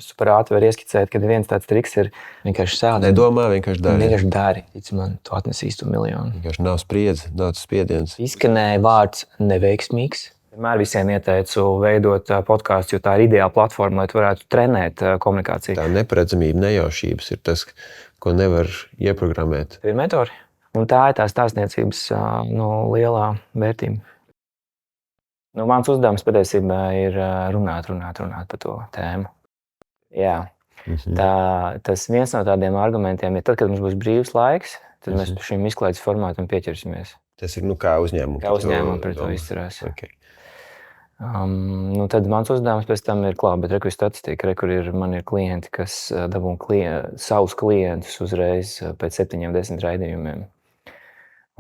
Super ātri var ieskicēt, ka viens tāds triks ir vienkārši sādi. Nedomā, vienkārši dari. Vienkārši dari. Tici man, tu atnesīs to miljonu. Vienkārši nav spriedzi, nav tas spiediens. Izskanēja vārds neveiksmīgs. Vienmēr visiem ieteicu veidot podkāstu, jo tā ir ideāla platforma, lai tu varētu trenēt komunikāciju. Tā neparedzamība, nejaušības ir tas, ko nevar ieprogrammēt. Tie ir mentori. Un tā ir tā stāstniecības lielā vērtība. Mans uzdevums patiesībā ir runāt par to tēmu. Jā. Tas viens no tādiem argumentiem ir tad, kad mums būs brīvs laiks, tad mēs šim izklaides formātam pieķersimies. Tas ir kā uzņēmumi. Kā uzņēmumi par to izturās. Okay. Tad mans uzdevums pēc tam ir klāt, bet reku ir statistika, man ir klienti, kas dabūna savus klientus uzreiz pēc 7-10 raidījumiem.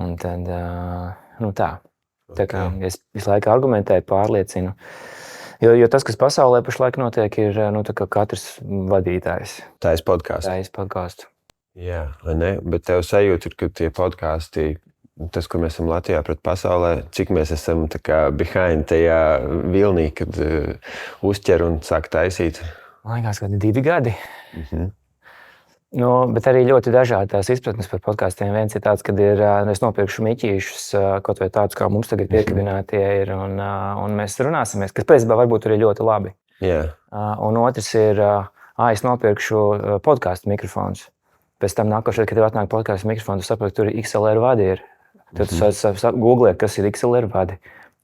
Un tad, tā. Tā kā es visu laiku argumentēju, pārliecinu. Jo tas, kas pasaulē pašlaik notiek, ir tā kā katrs vadītājs. Tā ir podkāsts. Tā ir podkāsts. Jā, vai ne? Bet tev sajūta ir, ka tie podkāsti, tas, ko mēs esam Latvijā pret pasaulē, cik mēs esam tā kā behind tajā vilnī, kad uzķer un sāk taisīt? Man liekas, ka 2 gadi. Bet arī ļoti dažādi tās izpratnes par podkāstiem. Viens ir tāds, kad es nopirkšu miķīšus, kaut vai tādus, kā mums tagad piekabinātie ir, un mēs runāsimies, kas pēcībā varbūt arī ļoti labi. Yeah. Un otrs ir, es nopirkšu podkāstu mikrofons. Pēc tam nākošais, kad tev atnāk podkāstu mikrofons, tu saproti, tur ir XLR vadi ir. Tad tu googlē, kas ir XLR vadi.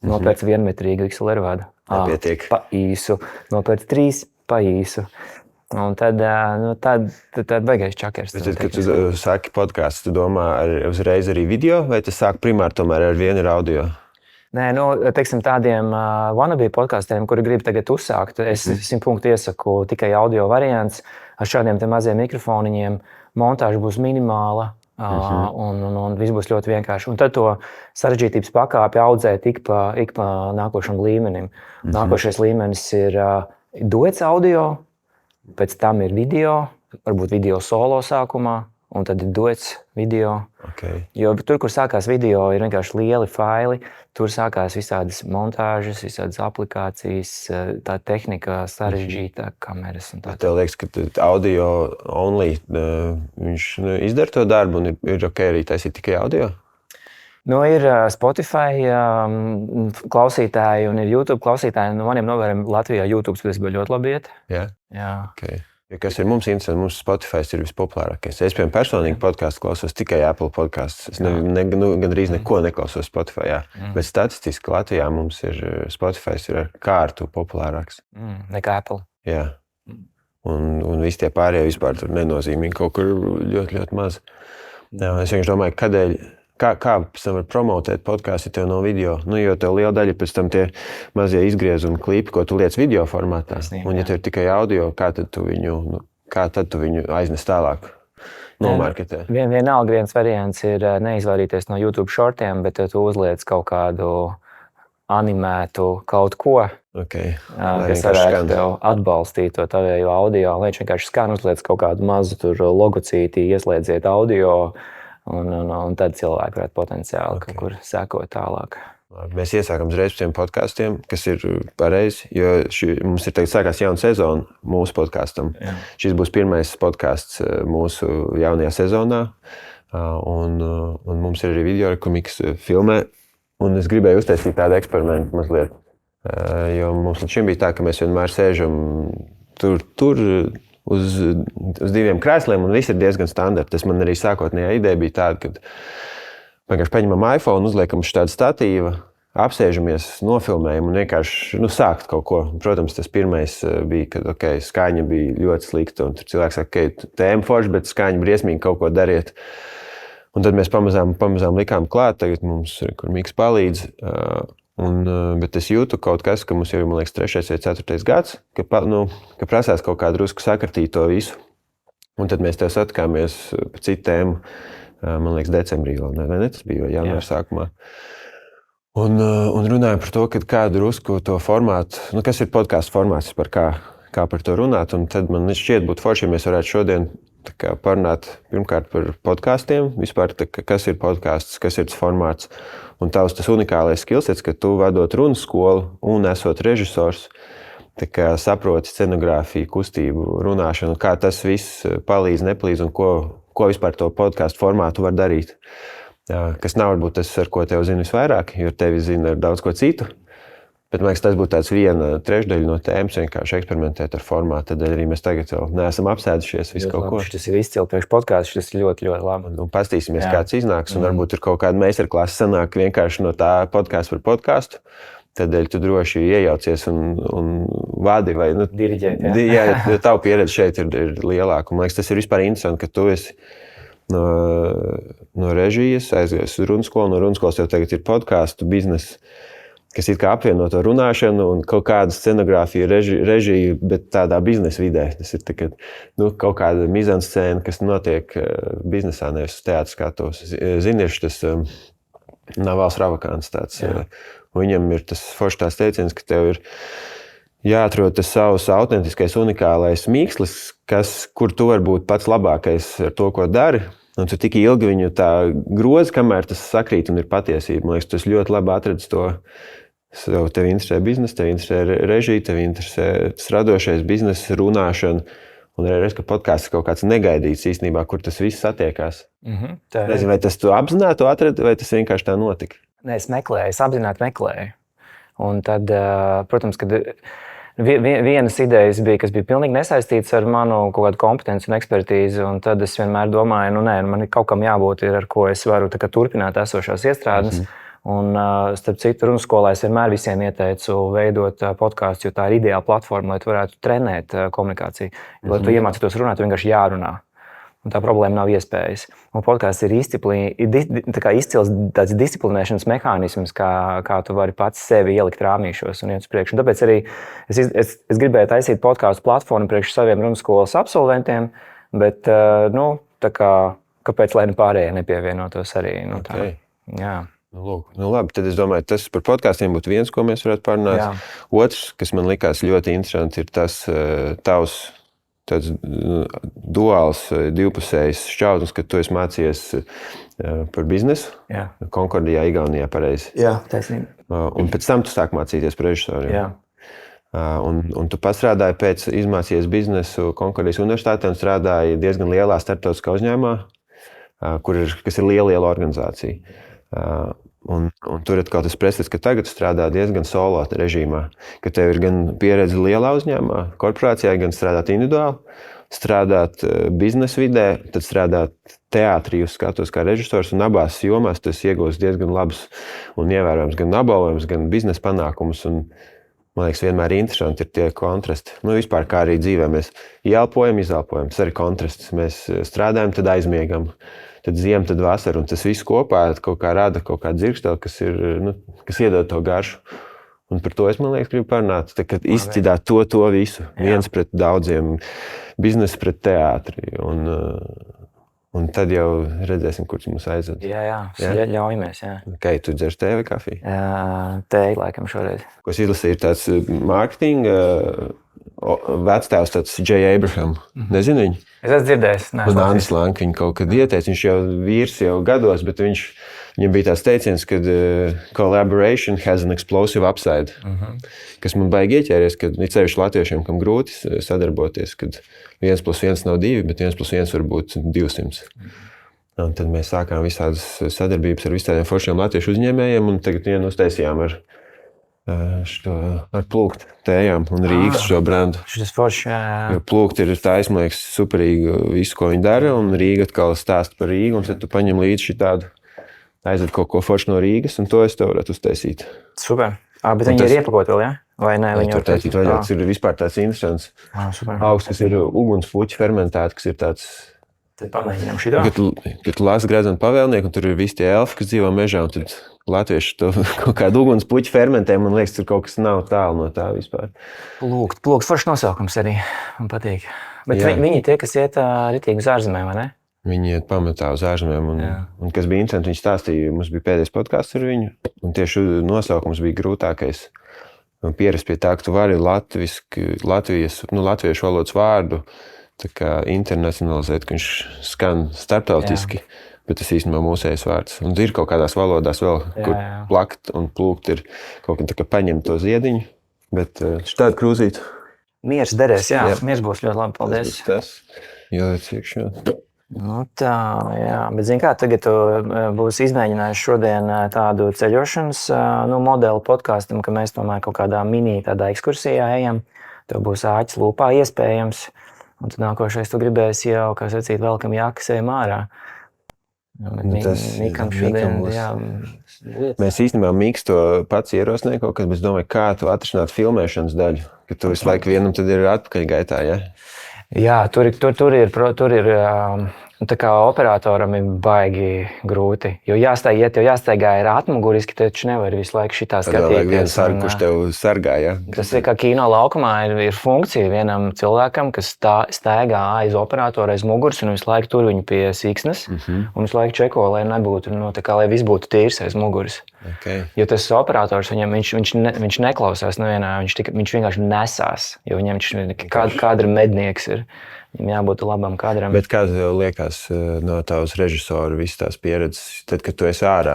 Nopērc 1-metrīgu XLR vadu. Nepietiek. Pa īsu. Nopērc 3 pa īsu. Un tad baigais čakers. Bet tad, kad tu saki podkāstu, tu domā uzreiz arī video, vai tas sāk primāri tomēr ar vienu ir audio? Nē, teiksim tādiem wannabe podkāstiem, kuri grib tagad uzsākt, es 100 punktu iesaku tikai audio variants ar šādiem te maziem mikrofoniņiem. Montāža būs minimāla un viss būs ļoti vienkārši. Un tad to sarežģītības pakāpi audzē ik pa nākošam līmenim. Nākošais līmenis ir duets audio. Pēc tam ir video, varbūt video solo sākumā, un tad ir duets video. Okay. Jo tur, kur sākās video, ir vienkārši lieli faili. Tur sākās visādas montāžas, visādas aplikācijas, tā tehnika sarežģītā, kameras un tā. Tev liekas, ka audio only, viņš izdara to darbu un ir ok arī taisīt tikai audio? Ir Spotify klausītāji un ir YouTube klausītāji. Maniem novēriem Latvijā YouTube bija ļoti labi iet. Jā? Jā. Okay. Ja kas ir mums interesanti, mums Spotify ir vispopulārākais. Es, piemēram, personīgi podkāstu klausos tikai Apple podkāstus. Es gandrīz neko neklausos Spotify. Jā. Bet statistiski Latvijā mums ir Spotify ir ar kārtu populārāks. Nekā Apple. Jā. Un visi tie pārējie vispār tur nenozīmīgi kaut kur ļoti, ļoti maz. Jā, es vienkārši domāju, kādēļ Kā pēc tam var promotēt podkāstu, ja tev nav video? Jo tev liela daļa pēc tam tie mazie izgriezumi klipi, ko tu liec video formātā. Un ja tev ir tikai audio, kā tad tu viņu aiznes tālāk? Nomarketē. Vienalga viens variants ir neizvairīties no YouTube shortiem, bet tu uzliec kaut kādu animētu kaut ko, kas varētu tev atbalstīt to tavējo audio. Lai viņš vienkārši skan, uzliec kaut kādu mazu logocīti, ieslēdziet audio. Un tad cilvēki varētu potenciāli kaut kur sekot tālāk. Mēs iesākam uzreiz pēc tiem podkāstiem, kas ir pareizi, jo mums ir tagad sākās jauna sezona mūsu podkāstam. Jā. Šis būs pirmais podkāsts mūsu jaunajā sezonā, un mums ir arī video, kur Miks filmē, un es gribēju uztaisīt tādu eksperimentu mazliet, jo mums līdz šim bija tā, ka mēs vienmēr sēžam tur uz 2 krēsliem, un viss ir diezgan standarti. Tas man arī sākotnējā ideja bija tāda, ka vienkārši paņemam iPhone, uzliekam tādu statīvu, apsēžamies, nofilmējam un vienkārši sākt kaut ko. Protams, tas pirmais bija, kad skaņa bija ļoti slikta, un tur cilvēks saka, tēma forša, bet skaņa briesmīgi kaut ko dariet. Un tad mēs pamazām likām klāt, tagad mums, kur Miks palīdz, bet es jūtu kaut kas, ka mums jau ir, man liekas, 3. vai 4. gads, ka prasās kaut kā drusku sakartīt to visu. Un tad mēs tev satikāmies par citu tēmu, man liekas, decembrī vēl, ne? Tas bija janvāra sākumā. Un runājam par to, ka kā drusku to formātu, kas ir podkāstu formāts, par kā par to runāt, un tad man šķiet būtu forši, ja mēs varētu šodien parunāt pirmkārt par podkāstiem, vispār kas ir podkāsts, kas ir tas formāts, un tavs tas unikālais skillsets, ka tu vadot runas skolu un esot režisors, tā kā saproti scenogrāfiju, kustību, runāšanu, kā tas viss palīdz, nepalīdz un ko vispār to podcastu formātu var darīt. Kas nav varbūt tas, ar ko tev zina visvairāk, jo tevi zina ar daudz ko citu. Bet, man liekas, tas būtu tāds 1/3 no tēmas, vienkārši eksperimentēt ar formātu. Tad arī mēs tagad vēl neesam apsēdušies visu kaut ko. Tas ir izcili priekš podcastu, tas ir ļoti, ļoti labi. Un pastīsimies, kāds iznāks, un varbūt tur kaut kāda meistarklāsa sanāk vienkārši no tā podcastu par podcastu. Tādēļ tu droši iejaucies un vadi vai diriģēt. Jā, tavu pieredze šeit ir lielāka. Man liekas, tas ir vispār interesanti, ka tu esi no režijas aizgājis uz runskolu. No runskolas jau tagad ir podcastu biznesa, kas it kā apvieno to runāšanu un kaut kādu scenogrāfiju, režiju, bet tādā biznesa vidē. Tas ir tā, ka, kaut kāda mizanscēna, kas notiek biznesā, nevis uz teātra skatos. Zinieš, tas Navals Ravakāns tāds. Viņam ir tas foršs tās teiciens, ka tev ir jāatrod tas savs autentiskais, unikālais mīkslis, kur tu vari būt pats labākais ar to, ko dari. Un tu tik ilgi viņu tā grozi, kamēr tas sakrīt un ir patiesība. Man liekas, tu ļoti labi atradzi to. Tev interesē biznesa, tev interesē režija, tev interesē tas radošais biznesa, runāšana. Un arī redz, ka podcasts ir kaut kāds negaidīts īstenībā, kur tas viss satiekās. Nezinu, vai tas tu apzināti atradi, vai tas vienkārši tā notika? Nē, es apzināti meklēju. Un tad, protams, kad vienas idejas bija, kas bija pilnīgi nesaistītas ar manu kaut kādu kompetenci un ekspertīzi, un tad es vienmēr domāju, man ir kaut kam jābūt, ar ko es varu turpināt esošās iestrādes. Un, starp citu, runskolā es vienmēr visiem ieteicu veidot podcastu, jo tā ir ideāla platforma, lai tu varētu trenēt komunikāciju. Lai tu iemācītos runāt, tu vienkārši jārunā. Un tā problēma nav iespējas. Un podcasts ir izcils tāds disciplinēšanas mehānisms, kā tu vari pats sevi ielikt rāmīšos un iet uz priekšu. Un tāpēc arī es gribēju taisīt podcastu platformu priekš saviem runskolas absolventiem, bet, kāpēc lai pārējie nepievienotos arī? Okay. Jā. Labi, tad es domāju, tas par podkāstiem būtu viens, ko mēs varētu parunāt. Jā. Otrs, kas man likās ļoti interesanti, ir tas tavs tāds duāls, divpusējs šķautnis, kad tu esi mācījies par biznesu. Jā. Konkordijā, Igaunijā, pareizi. Jā, taisnība. Un pēc tam tu sāk mācīties par režisoru. Jā. Un tu pastrādāji pēc izmācījies biznesu Konkordijas universitātē un strādāji diezgan lielā starptautiskā uzņēmumā, kas ir liela organizācija. Un tur ir kaut kas pretstats, ka tagad strādā diezgan solo režīmā, ka tev ir gan pieredze lielā uzņēmumā, korporācijā, gan strādāt individuāli, strādāt biznesa vidē, tad strādāt teātrī, uz skatos kā režisors, un abās jomās tas iegūst diezgan labs un ievērojams gan apbalvojums, gan biznesa panākumus. Un, man liekas, vienmēr interesanti ir tie kontrasti. Vispār kā arī dzīvē mēs ielpojam, izelpojam, tas arī kontrasts. Mēs strādājam, tad aizmiegam. Tad ziema, tad vasara, un tas viss kopā kaut kā rada kaut kādu dzirksteli, kas iedod to garšu. Un par to es, man liekas, gribu parunāt, kad izcidāt to visu. Viens pret daudziem, biznesa pret teātri. Un tad jau redzēsim, kurš mums aizved. Jā, ļaujamies. Jā. Kā tu dzers tēju vai kafiju? Tēju, laikam, šoreiz. Ko es izlasīju, ir tāds mārketinga vectēvs, tāds J. Abraham. Nezinu viņu? Es esmu dzirdējis. Un Andris Lanka viņu kaut kad ieteica. Viņš jau vīrs jau gados, bet viņam bija tāds teiciens, ka collaboration has an explosive upside. Kas man baigi ieķēries, kad ir cevišķi latviešiem, kam grūti sadarboties, kad 1+1 nav 2, bet 1+1 var būt 200. Un tad mēs sākām visādas sadarbības ar visādiem foršiem latviešu uzņēmējiem, un tagad vienu uztaisījām ar plūktu tējām un Rīgas šo brandu. Šis forši, jā. Plūkti ir taisnība, man liekas, superīgi visu, ko viņi dara, un Rīga atkal stāsta par Rīgu, un tad tu paņem līdzi šitādu, aizved kaut ko forši no Rīgas, un to es tev varētu uztaisīt. Super. Bet viņi ir iepakot vēl, jā? Vai ne? Viņi tur taisīt vaļā, tas ir vispār tāds interesants augsts, kas ir ugunspuķi fermentēti, kas ir tāds... Tad pamēģinām šitā. Kad tu lasi Gredzenu pavēlnieku, un tur ir visi tie elfi, kas dzīvo mežā, un tad latvieši to kaut kādu ugunspuķi fermentē, man liekas, tur kaut kas nav tālu no tā vispār. Plūks foršs nosaukums arī, man patīk. Bet viņi tie, kas iet ritīgi uz ārzemēm, vai ne? Viņi iet pamatā uz ārzemēm, un kas bija interesanti, viņi stāstīja, mums bija pēdējais podcasts ar viņu, un tieši nosaukums bija grūtākais. Pierast pie tā, ka tu vari latviešu valodas vārdu tā kā internacionalizēt, ka viņš skan starptautiski. Bet tas īstenībā mūsējais vārds. Un ir kaut kādās valodās vēl, kur plakt un plūkt ir kaut kā tā kā paņemt to ziediņu Bet štādi krūzīt. Miers derēs, jā. Miers būs ļoti labi, paldies. Tas jāliec iekšā. Nu tā, jā. Bet zini kā, tagad tu būsi izmēģinājis šodien tādu ceļošanas modeli podkastam, ka mēs tomēr kaut kādā mini tādā ekskursijā ejam. Tev būs āķis lūpā iespējams. Un tad nākošais tu gribēsi jau, kā sacīt, velkam jakas ejam ārā. Mikam šodien, jā. Mēs īstenībā Miks to pats ierosināja kaut kas, bet es domāju, kā tu atrisināt filmēšanas daļu, ka tu visu laiku vienam tad ir atpakaļ gaitā, ja? Jā, tur ir tā kā operatoram ir baigi grūti, jo jāsteigā ir atmuguriski, taču nevar visu laiku šitā skatīties. Tad vajag vienu sargu, kurš tev sargā, ja? Tas ir kā kino laukumā ir funkcija vienam cilvēkam, kas staigā aiz operatoru, aiz muguras un visu laiku tur viņu pie siksnas un visu laiku čeko, lai nebūtu, lai viss būtu tīrs aiz muguras. Okay. Jo tas operators, viņš neklausās nevienā, viņš vienkārši nesās, jo viņam kadra mednieks ir. Viņam jābūt labam kadram. Bet kā tev liekas no tavas režisora visas tās pieredzes, tad, kad tu esi ārā,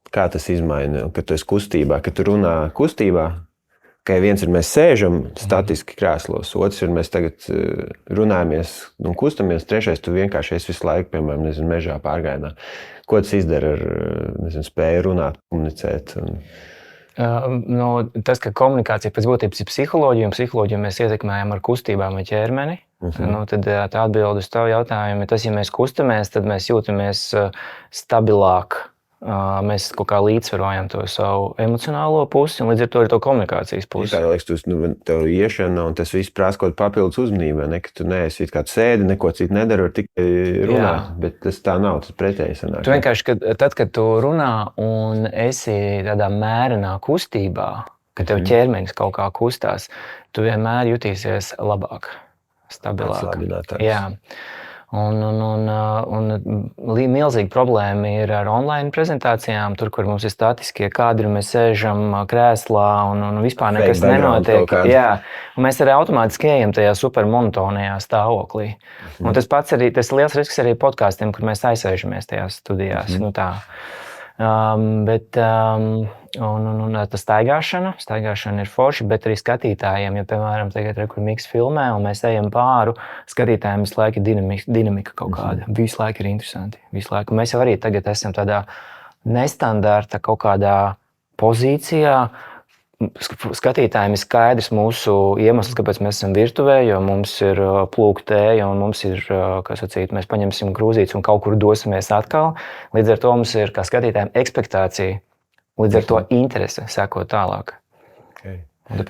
kā tas izmaina, kad tu esi kustībā, kad tu runā kustībā, ka viens ir mēs sēžam statiski krēslos, otrs ir mēs tagad runājamies un kustamies, trešais tu vienkārši esi visu laiku, piemēram, mežā pārgājienā. Ko tas izdara ar spēju runāt, komunicēt? Tas, ka komunikācija pēc būtības ir psiholoģija, un psiholoģiju mēs ietekmējam ar kustībām vai ķermeni, tad tā atbilde uz tavu jautājumu ir tas, ja mēs kustamies, tad mēs jūtamies stabilāk. Mēs kaut kā līdzsvarojam to savu emocionālo pusi, un līdz ar to ir to komunikācijas pusi. Tā liekas, tev iešana, un tas viss prasa kaut papildus uzmanību, ne? Ka tu neesi kā sēdi, neko citu nedari, var tikai runāt, bet tas tā nav, tas pretēji sanāk. Tu vienkārši, tad, kad tu runā un esi tādā mērenā kustībā, kad tev ķermenis kaut kā kustās, tu vienmēr jutīsies labāk, stabilāk. Jā. Un milzīga problēma ir ar online prezentācijām, tur, kur mums ir statiskie kadri, mēs sēžam krēslā un vispār nekas nenotiek. Jā, un mēs arī automātiski ejam tajā super monotonajā stāvoklī. Un tas liels risks arī podkastiem, kur mēs aizsēžamies tajās studijās. Nu tā. Bet tā staigāšana ir forša, bet arī skatītājiem, ja, piemēram, tagad kur Miks filmē un mēs ejam pāru, skatītājiem visu laiku ir dinamika kaut kāda, visu laiku ir interesanti, visu laiku. Mēs jau arī tagad esam tādā nestandarta kaut kādā pozīcijā, skatītājiem ir skaidrs mūsu iemesls, kāpēc mēs esam virtuvē, jo mums ir plūktēja un mums ir, kā sacīt, mēs paņemsim krūzītes un kaut kur dosimies atkal. Līdz ar to mums ir, kā skatītājiem, ekspektācija, līdz ar to interese seko tālāk. Okay.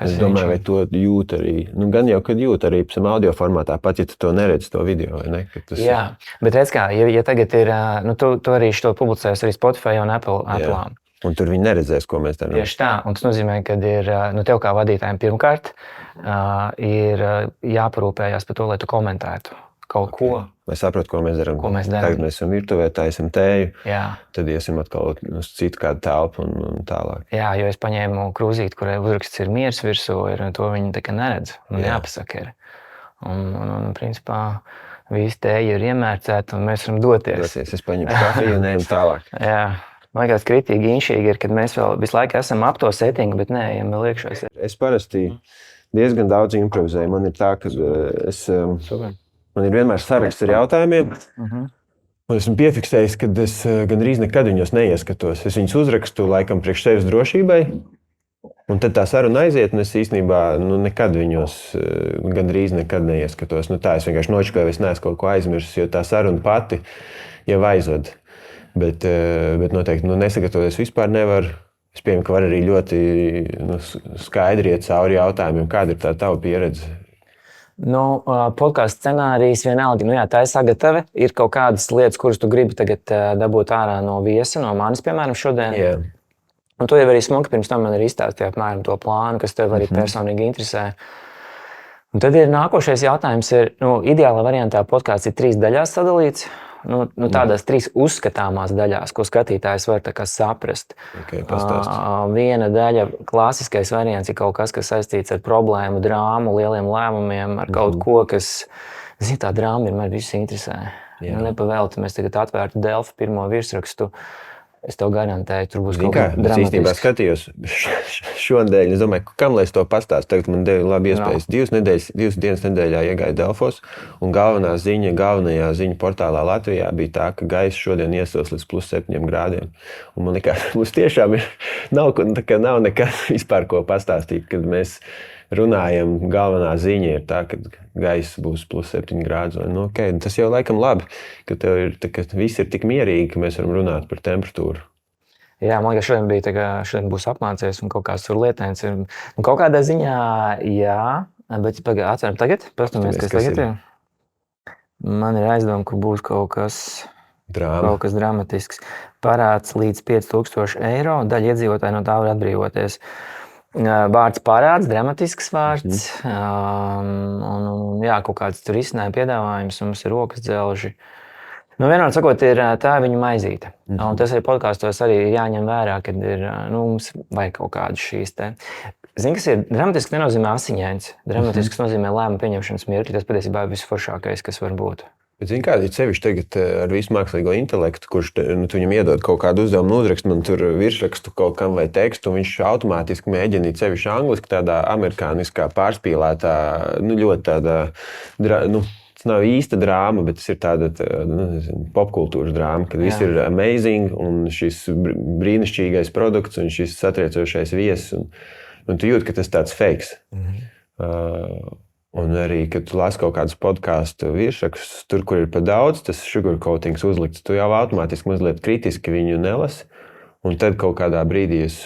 Es domāju, vai to jūt arī, gan jau, kad jūt arī pēc audio formātā, pat ja tu to neredzi, to video, vai ne? Jā, bet redz kā, ja tagad ir, tu arī šo publicēs arī Spotify un Apple'ām. Un tur viņi neredzēs, ko mēs darām. Tieši tā, un tas nozīmē, ka ir, tev kā vadītājiem pirmkārt ir jāparūpējās par to, lai tu komentētu kaut ko. Lai saprotu, ko mēs darām. Tagad mēs esam virtuvē, taisam tēju, tad iesim atkal uz citu kādu telpu un tālāk. Jā, jo es paņēmu krūzīti, kurai uzraksts ir miers virsū, to viņi tā kā neredz, un jāpasaka ir. Un principā, visi tēji ir iemērcēti, un mēs varam doties. Es paņemu kafiju un ejam tālāk. Jā. Man liekas, kritīgi inšīgi ir, kad mēs vēl visu laiku esam ap to settingu, bet neejam vēl iekšā. Es parasti diezgan daudz improvizēju. Man ir tā, ka man ir vienmēr saraksts ar jautājumiem. Un esmu piefiksējis, ka es gandrīz nekad viņos neieskatos. Es viņus uzrakstu laikam priekš sevis drošībai. Un tad tā saruna aiziet, un es īstenībā nekad viņos gandrīz nekad neieskatos. Tā es vienkārši nočakoju, es neesmu kaut ko aizmirsis, jo tā saruna pati jau aizved. Bet noteikti nesagatavoties vispār nevar. Es pieņemu, ka var arī ļoti skaidri iet cauri jautājumiem. Kāda ir tā tava pieredze? Podkāstu scenārijs vienalga, tā ir sagatave. Ir kaut kādas lietas, kuras tu gribi tagad dabūt ārā no viesa, no manis, piemēram, šodien. Yeah. Un to jau arī smuki pirms tam man ir izstāstīja apmēram to plānu, kas tev arī personīgi interesē. Un tad ir nākošais jautājums. Ideālā variantā podkāsts ir 3 daļās sadalīts. Tādās 3 uzskatāmās daļās, ko skatītājs var saprast. Viena daļa, klasiskais variants, ir kaut kas, kas saistīts ar problēmu, drāmu, lieliem lēmumiem, ar kaut ko, kas, tā drāma vienmēr visus interesē. Nepavēlti mēs tagad atvērtu Delfi pirmo virsrakstu. Es tev garantēju, tur būs Zini kaut kas Es īstenībā dramatisks. skatījos šonadēļ, es domāju, kam lai es to pastāstu. Tagad man deva labi iespējas. 2 dienas nedēļā iegāju Delfos, un galvenajā ziņu portālā Latvijā bija tā, ka gaisa šodien iesos līdz +7 grādiem. Un man likās, mums tiešām nav nekas vispār ko pastāstīt, kad mēs runājam, galvenā ziņa ir tā, ka gaisa būs +7 grādus. Nu, okay, tas jau laikam labi, ka viss ir tik mierīgi, ka mēs varam runāt par temperatūru. Jā, man liekas, šodien būs apmācies un kaut kāds tur lietains. Un kaut kādā ziņā, jā, bet atveram tagad, paskatāmies, kas tagad ir. Man ir aizdomā, ka būs kaut kas dramatisks. Parāds līdz 5000 eiro, daļa iedzīvotāji no tā var atbrīvoties. Vārds parāds, dramatisks vārds, un jā, kaut kāds tur izcinājuma piedāvājums, mums ir rokas dzelži. Nu, vienmēr sakot, ir tā viņa maizīte. Un tas arī podkāstos arī jāņem vērā, kad ir, mums vajag kaut kādas šīs te. Zini, kas ir dramatisks nenozīmē asiņains. Dramatisks nozīmē lēmumu pieņemšanas mirkli. Tas patiesībā ir visforšākais, kas var būt. Bet, zini, kā ir sevišķi tagad ar visu mākslīgo intelektu, kurš tu viņam iedod kaut kādu uzdevumu, uzrakst man tur virsrakstu kaut kam vai tekstu, un viņš automātiski mēģina sevišķi angliski tādā amerikāniskā pārspīlētā, ļoti tādā, tas nav īsta drāma, bet tas ir tāda popkultūras drāma, kad viss ir amazing, un šis brīnišķīgais produkts, un šis satriecošais viesis, un tu jūti, ka tas tāds fakes. Un arī, kad tu lasi kaut kādus podkāstu virsrakstus, tur, kur ir pa daudz, tas sugarcoatings uzlikts, tu jau automātiski mazliet kritiski viņu nelasi. Un tad kaut kādā brīdī es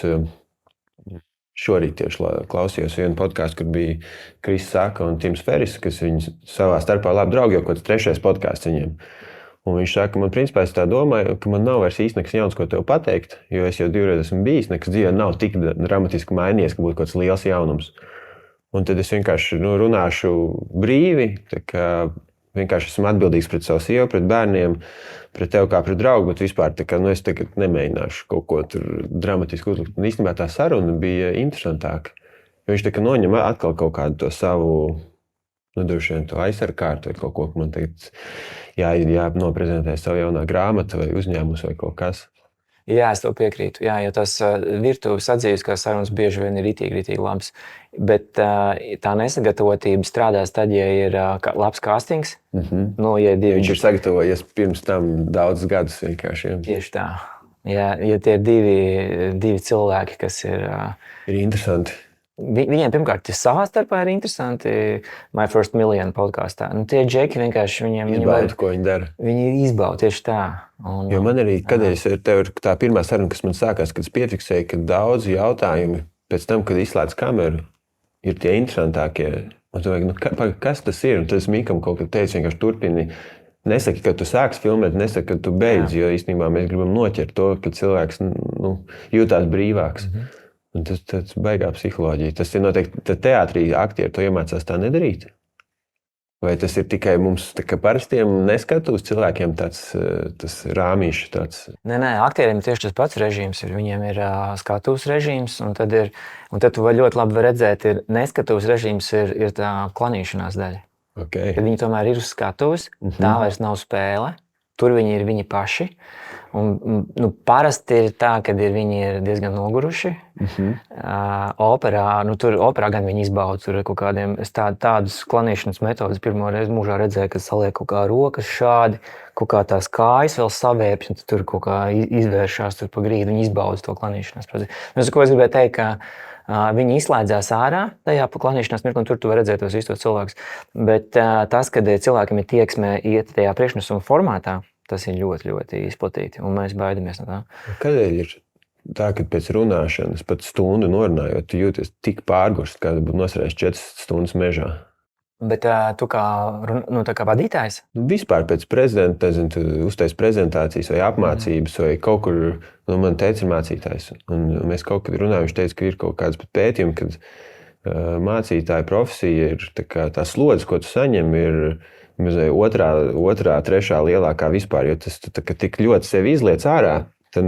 šorīt tieši klausījos vienu podkāstu, kur bija Kris Saka un Tims Ferris, kas viņi savā starpā labi draugi, jau kaut kāds 3. podkāsts viņiem. Un viņš saka, man principā es tā domāju, ka man nav vairs īsti nekas jauns, ko tev pateikt, jo es jau 2 reizes esmu bijis, nekas dzīvē nav tik dramatiski mainījies, ka būtu kaut kāds liels jaunums. Un tad es vienkārši runāšu brīvi, tā kā vienkārši esmu atbildīgs pret savu sievu, pret bērniem, pret tevi kā pret draugu, bet vispār tā kā, es tagad nemēģināšu kaut ko tur dramatiski uzlikt. Un īstenībā tā saruna bija interesantāka, jo viņš tā kā noņem atkal kaut kādu to savu, droši vien to aizsarkārtu vai kaut ko, ka man tagad jānoprezentē savu jaunā grāmata vai uzņēmums vai kaut kas. Jā, es to piekrītu. Jā, jo tas virtuves atzīves sarunas bieži vien ir ritīgi labs. Bet tā nesagatavotība strādās tad, ja ir labs castings. Ja viņš ir sagatavojies pirms tam daudzus gadus vienkārši. Tieši tā. Ja tie ir divi cilvēki, kas ir interesanti. Viņiem pirmkārt savā starpā ir interesanti My First Million podkāstā. Tie džeki vienkārši izbauda, ko viņi dara. Viņi izbauda tieši tā. Jo man arī, kādreiz tev ir tā pirmā saruna, kas man sākās, kad es piefiksēju, ka daudzi jautājumi pēc tam, kad izslēdz kameru, ir tie interesantākie. Un tu vajag, kas tas ir? Un tad es Mikam kaut kad teicu, vienkārši turpini. Nesaki, ka tu sāks filmēt, nesaki, ka tu beidz, jo īstenībā mēs gribam noķert to, ka cilvēks jūtās brīvāks. Un tas baigā psiholoģija. Tas ir noteikti teātrī aktieri to iemācās tā nedarīt? Vai tas ir tikai mums parastiem neskatūs cilvēkiem tas rāmīšs tāds? Nē, aktieriem tieši tas pats režīms ir. Viņiem ir skatūs režīms, un tad tu ļoti labi redzēt, ir neskatūs režīms ir tā klanīšanās daļa. Okay. Kad viņi tomēr ir uz skatuves, tā vairs nav spēle, tur viņi ir viņi paši. Un, parasti ir tā, ka viņi ir diezgan noguruši. Operā gan viņi izbauda tur kaut kādiem tādus klanīšanas metodus. Pirmo reizi mūžā redzēju, kad saliek kaut kā rokas šādi, kaut kā tās kājas vēl savēpjas, un tur kaut kā izvēršās tur pa grīdu. Viņi izbauda to klanīšanās procesu. Ko es gribēju teikt, ka viņi izslēdzās ārā tajā klanīšanās mirklī, un tur tu var redzēt tos īstos cilvēkus. Bet tas, kad cilvēkam ir tieksme iet tajā priekšnesuma formātā, tas ir ļoti, ļoti izplatīti, un mēs baidamies no tā. Kādēļ ir tā, ka pēc runāšanas, pat stundu norunājot, tu jūties tik pārgurst, kā būtu nosarējis 4 stundas mežā? Bet tu kā vadītājs? Vispār pēc prezidenta, tu uztais prezentācijas vai apmācības, vai kaut kur, man teica ir mācītājs. Un mēs kaut kad runājam, viņš teica, ka ir kaut kāds pētījumi, kad mācītāja profesija ir tā slodze, ko tu saņem, ir otrā, trešā lielākā vispār, jo tas tik ļoti sevi izliec ārā, tad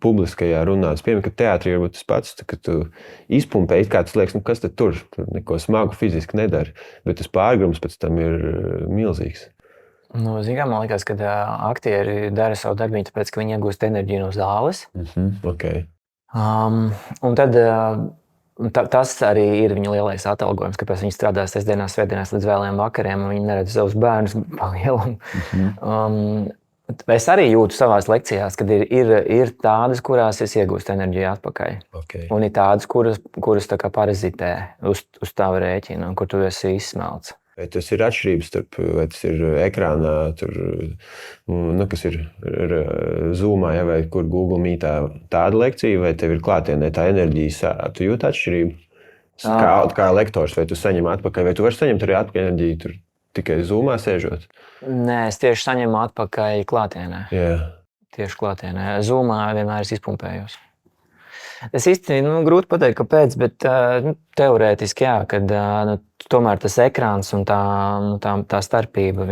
publiskajā runā. Es piemēram, ka teātrī ir tas pats, ka tu izpumpēji, kā tas liekas, kas tad tur neko smagu fiziski nedara, bet tas pārgrums pēc tam ir milzīgs. Nu, man liekas, ka aktieri dara savu darbiņu, tāpēc, ka viņi iegūst enerģiju no zāles. Okay. Un tad tas arī ir viņa lielais atalgojums, kāpēc viņi strādā sestdienās, svētdienās līdz vēliem vakariem, un viņi neredz savus bērnus pa lielam. Es arī jūtu savās lekcijās, kad ir tādas, kurās es iegūstu enerģiju atpakaļ. Okay. Un ir tādas, kuras tā kā parazitē uz tavu rēķinu, un kur tu esi izsmelts. Vai tas ir atšķirības starp, vai tas ir ekrānā, kas ir Zoomā, ja, vai kur Google Meetā tāda lekcija, vai tev ir klātienē tā enerģija, tu jūti atšķirību? Kā lektors, vai tu saņem atpakaļ, vai tu vari saņemt arī atpakaļ enerģiju tur tikai Zoomā sēžot? Nē, es tieši saņemu atpakaļ klātienē. Jā. Tieši klātienē. Zoomā vienmēr es izpumpējos. Es īsti grūti pateikt, kāpēc, bet teorētiski jā, kad tomēr tas ekrāns un tā starpība,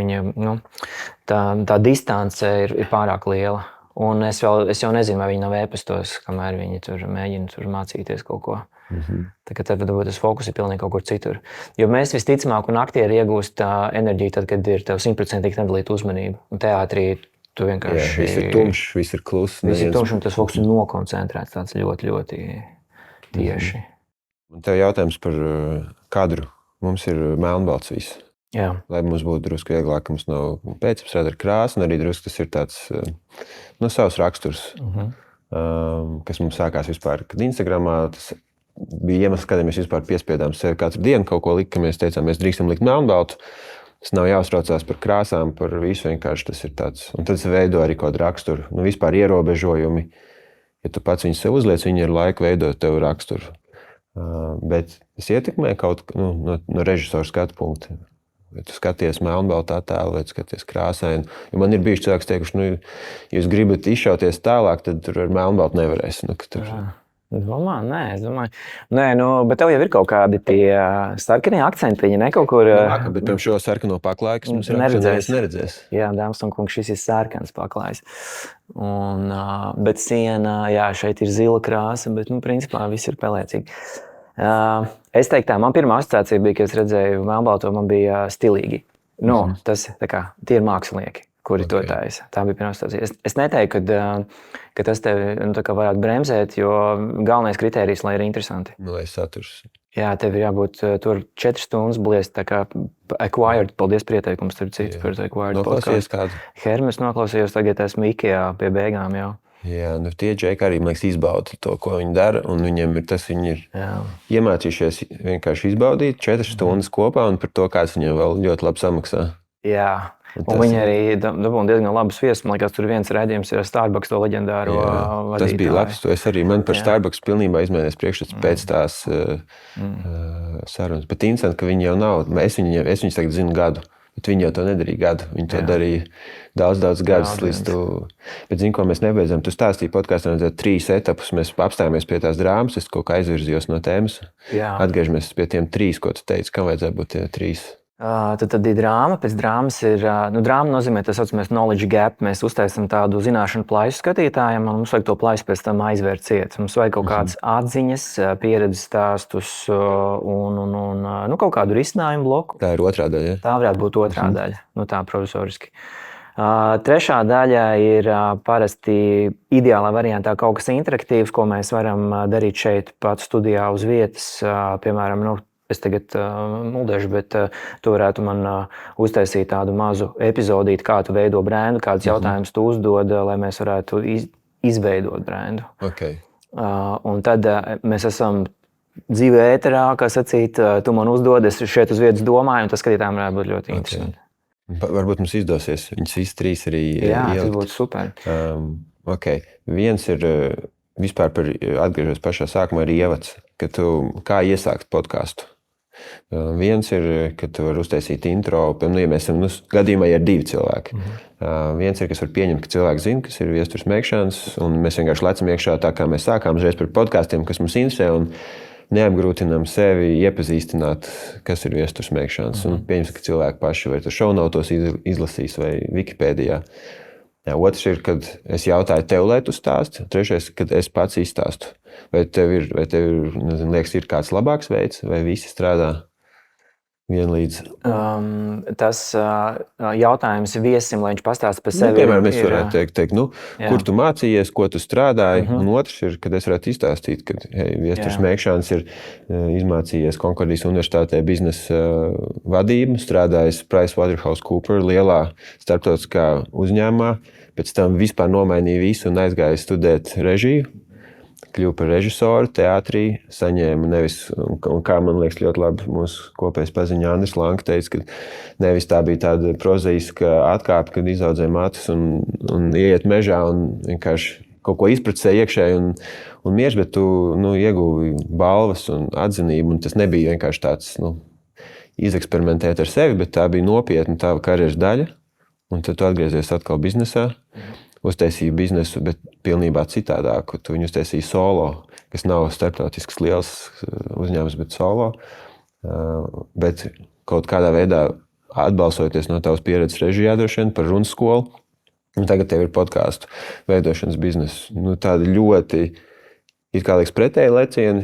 tā distance ir pārāk liela. Un es jau nezinu, vai viņi nav ēpastos, kamēr viņi tur mēģina mācīties kaut ko. Tad varbūt tas fokus ir pilnīgi kaut kur citur. Jo mēs visticamāk un aktieri iegūst enerģiju tad, kad ir tev 100% nedalīta uzmanība. Un teātrī tu vienkārši... Viss ir tumšs, viss ir kluss. Viss ir tumšs un tas fokus ir nokoncentrēts tāds ļoti, ļoti tieši. Un tev jautājums par kadru. Mums ir melnbalts viss. Jā. Lai mums būtu drusku vieglāk, mums nav pēcapstrāde ar krāsu, un arī drusku tas ir tāds savs raksturs, kas mums sākās vispār, kad Instagramā tas bija iemesls, kādēļ mēs vispār piespiedām sevi katru dienu kaut ko likt, ka mēs teicām, mēs drīkstam likt melnbaltu. Tas nav jāuztraucās par krāsām, par visu, vienkārši tas ir tāds. Un tad es veido arī kaut raksturu, vispār ierobežojumi. Ja tu pats viņus sev uzliec, viņi ir laika veidot tev raksturu. Bet tas ietekmē kaut no režisora skatu punkta. Vai tu skaties melnbaltu attēlu, vai tu skaties krāsainu. Jo man ir bijuši cilvēks teikuši, ja jūs gribat izšauties tālāk, tad tur ar melnbaltu nevarēs. Es domāju. Nē, bet tev jau ir kaut kādi tie sarkanie akcenti, viņi ne kaut kur... Bet pirms šo sarkano paklāju, kas mums ir neredzēs. Jā, dāmas un kungi, šis ir sarkans paklājs. Bet siena, jā, šeit ir zila krāsa, bet, principā, viss ir pelēcīgi. Es teiktu tā, man pirmā asociācija bija, kad es redzēju melnbalto, man bija stilīgi. Tas, tie ir mākslinieki, kuri to taisa. Tā bija pirmā asociācija. Es neteiktu, ka tas tevi varētu bremzēt, jo galvenais kritērijs, lai ir interesanti. Lai saturs. Jā, tev ir jābūt tur 4 stundas bliest, tā kā acquired, paldies prieteikums, tur cits par acquired. Noklausījies kādu? Hermes noklausījos, tagad esmu Ikea pie beigām jau. Jā, tie džeki arī, man liekas, izbauda to, ko viņi dara, un viņiem ir tas, viņi ir iemācījušies vienkārši izbaudīt 4 stundas kopā, un par to kāds viņiem vēl ļoti labi samaksā. Jā, un viņi arī dabūna diezgan labus viesus. Man liekas, tur viens raidījums ir ar Starbucks to leģendāro vadītāju. Tas bija labs, man par Starbucks pilnībā izmainījās priekšstats pēc tās sarunas. Bet interesanti, ka viņi jau nav, es viņus tagad zinu gadu. Bet viņi jau to nedarīja gadu. Viņi to darīja daudz gadus līdz tu... Bet zini, ko mēs nebeidzam? Tu stāstīji podkāstā 3 etapus. Mēs apstājāmies pie tās drāmas. Es kaut kā aizvirzījos no tēmas. Jā. Atgriežamies pie tiem 3, ko tu teici. Kam vajadzētu būt tie 3? Tad ir drāma. Pēc drāmas ir... drāma nozīmē, tas saucamies knowledge gap. Mēs uztaisam tādu zināšanu plaisu skatītājiem, un mums vajag to plaisu pēc tam aizvērt ciet. Mums vajag kaut kādas atziņas, pieredzes stāstus un kaut kādu risinājumu bloku. Tā ir otrā daļa. Tā varētu būt otrā daļa. Tā provisoriski. Trešā daļa ir parasti ideālā variantā kaut kas interaktīvs, ko mēs varam darīt šeit pat studijā uz vietas. Piemēram, es tagad muldēšu, bet tu varētu man uztaisīt tādu mazu epizodīti, kā tu veido brendu, kādus jautājumus tu uzdod, lai mēs varētu izveidot brendu. Okay. Un tad mēs esam dzīvē ēterā, kā sacīt, tu man uzdod, es šeit uz vietas domāju, un tas skatītājiem varētu būt ļoti interesanti. Varbūt mums izdosies viņus visi 3 arī ielikt. Tas būtu super. Viens ir vispār atgriežos pašā sākumā ir ievads, ka tu kā iesākt podcastu. Viens ir, ka tu vari uztaisīt intro, ja mēs esam gadījumā ir 2 cilvēki. Viens ir, kas var pieņemt, ka cilvēki zina, kas ir viestures mēgšanas, un mēs vienkārši lecam iekšā tā, kā mēs sākām uzreiz par podkastiem, kas mums interesē, un neapgrūtinām sevi iepazīstināt, kas ir viestures mēgšanas. Un pieņems, ka cilvēki paši vai tu šaunautos izlasīs vai Wikipēdijā. Otrs ir, kad es jautāju tev, lai tu stāsti. Trešais, kad es pats izstāstu. Vai tev ir liekas, ir kāds labāks veids, vai visi strādā? vienlīdz. Tas jautājums viesim, lai viņš pastāsta par sevi. Piemēram, es varētu teikt, kur tu mācījies, ko tu strādāji, un otrs ir, kad es varētu izstāstīt, ka Viesturs Mēkšāns ir izmācījies Konkordijas universitātē biznesa vadību, strādājis PricewaterhouseCoopers lielā starptautiskā uzņēmumā, pēc tam vispār nomainīja visu un aizgāja studēt režiju. Kļuva par režisoru teātrī, saņēma nevis, un kā man liekas ļoti labi mūsu kopējais paziņa Andris Lanka teica, ka nevis tā bija tāda prozaiska atkāpe, kad izaudzēja matus un ieiet mežā un vienkārši kaut ko izpracē iekšēji un miež, bet tu ieguvi balvas un atzinību, un tas nebija vienkārši tāds izeksperimentēt ar sevi, bet tā bija nopietna tava karjeras daļa, un tad tu atgriezies atkal biznesā. Uztaisīja biznesu, bet pilnībā citādāku. Tu viņu uztaisīji solo, kas nav starptautisks liels uzņēmums, bet solo. Bet kaut kādā veidā atbalstoties no tavas pieredzes režijā droši vien par runas skolu, un tagad tev ir podcastu veidošanas biznesu. Tādi ļoti, it kā liekas pretēji lecieni,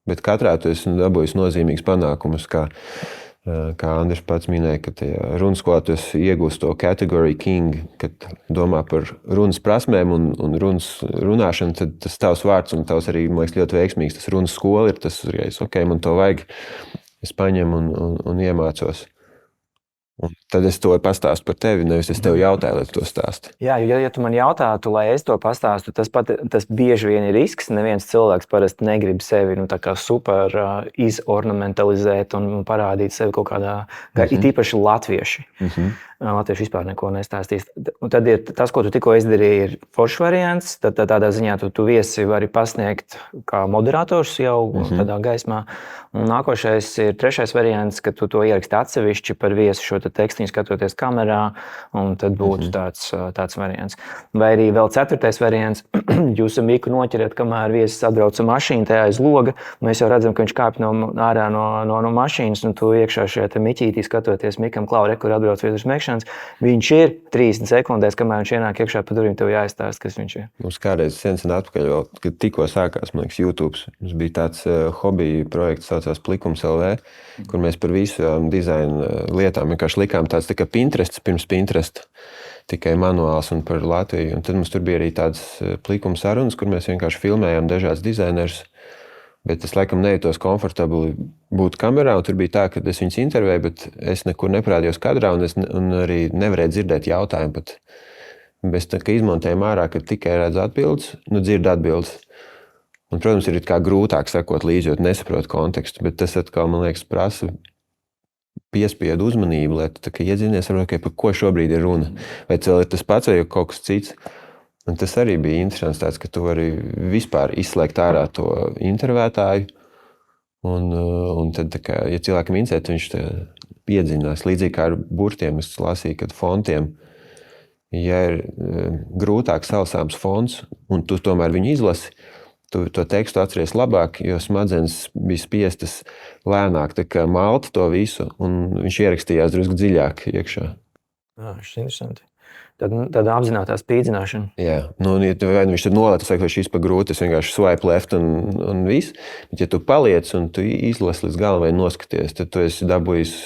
bet katrā tu esi dabūjis nozīmīgs panākumus, kā Andris pats minēja, ka runas skolā tu iegūsi to category king, kad domā par runas prasmēm un runāšanu, tad tas tavs vārds un tavs arī, man liekas, ļoti veiksmīgs. Tas runas skola ir tas uzreiz, man to vajag, es paņemu un iemācos. Un tad es to pastāstu par tevi, nevis es tev jautāju, lai tu to stāsti. Jā, ja tu man jautātu, lai es to pastāstu, tas bieži vien ir risks. Neviens cilvēks parasti negrib sevi tā kā super izornamentalizēt un parādīt sevi kaut kādā, it īpaši latvieši. Latvieši vispār neko nestāstīs. Un tad ir tas, ko tu tikko izdarīji, ir foršs variants. Tad tādā ziņā tu viesi vari pasniegt kā moderators jau tādā gaismā. Un nākošais ir trešais variants, ka tu to ieraksti atsevišķi par viesu šo tekstiņu skatoties kamerā, un tad būtu tāds variants. Vai arī vēl ceturtais variants, jūs Miku noķerat, kamēr viesis atbrauc ar mašīnu tajā aiz loga, mēs jau redzam, ka viņš kāpj ārā no mašīnas, un tu iekšā šajā Miķītī skatoties Mikam Klaure, kur atbrauc Viesturs Mēkšāns. Viņš ir 30 sekundēs, kamēr viņš ienāk iekšā pa durvīm, tev jāizstāst, kas viņš ir. Mums kādreiz sen atpakaļ, vēl, kad tikko sākās, man liekas, YouTube. Mums bija tāds hobija projekts, saucās Plikums LV, kur mēs par visām dizaina lietām vienkārši likām tāds tā kā Pinterest pirms Pinterest, tikai manuāls un par Latviju. Un tad mums tur bija arī tāds plikuma sarunas, kur mēs vienkārši filmējām dažādas dizainerus. Bet es laikam nejūtos komfortabli būt kamerā, un tur bija tā, ka es viņus intervēju, bet es nekur neparādījos kadrā, un arī nevarēju dzirdēt jautājumu pat. Bez tā, ka izmontējam ārā, ka tikai redz atbildes, dzird atbildes. Un, protams, ir kā grūtāk sekot līdzi, jo nesaprot kontekstu, bet tas atkal, man liekas, prasa piespiedu uzmanību, lai tu tā kā iedzinies, par ko šobrīd ir runa. Vai tas pats vai kaut kas cits. Un tas arī bija interesants tāds, ka tu vari vispār izslēgt ārā to intervētāju. Un tad, kā, ja cilvēkam interesē, viņš iedziļinās. Līdzīgi kā ar burtiem, es lasīju, kad fontiem, ja ir grūtāk salasāms fonts, un tu tomēr viņu izlasi, tu to tekstu atceries labāk, jo smadzenes bija spiestas lēnāk tā kā malta to visu, un viņš ierakstījās drusku dziļāk iekšā. Tas ir interesanti. Tad apzinātā spīdzināšana. Jā, ja viņš tad nolēt, ka šis pa grūti, es vienkārši swipe left un viss. Bet ja tu paliec un tu izlasi līdz galam vai noskaties, tad tu esi dabūjis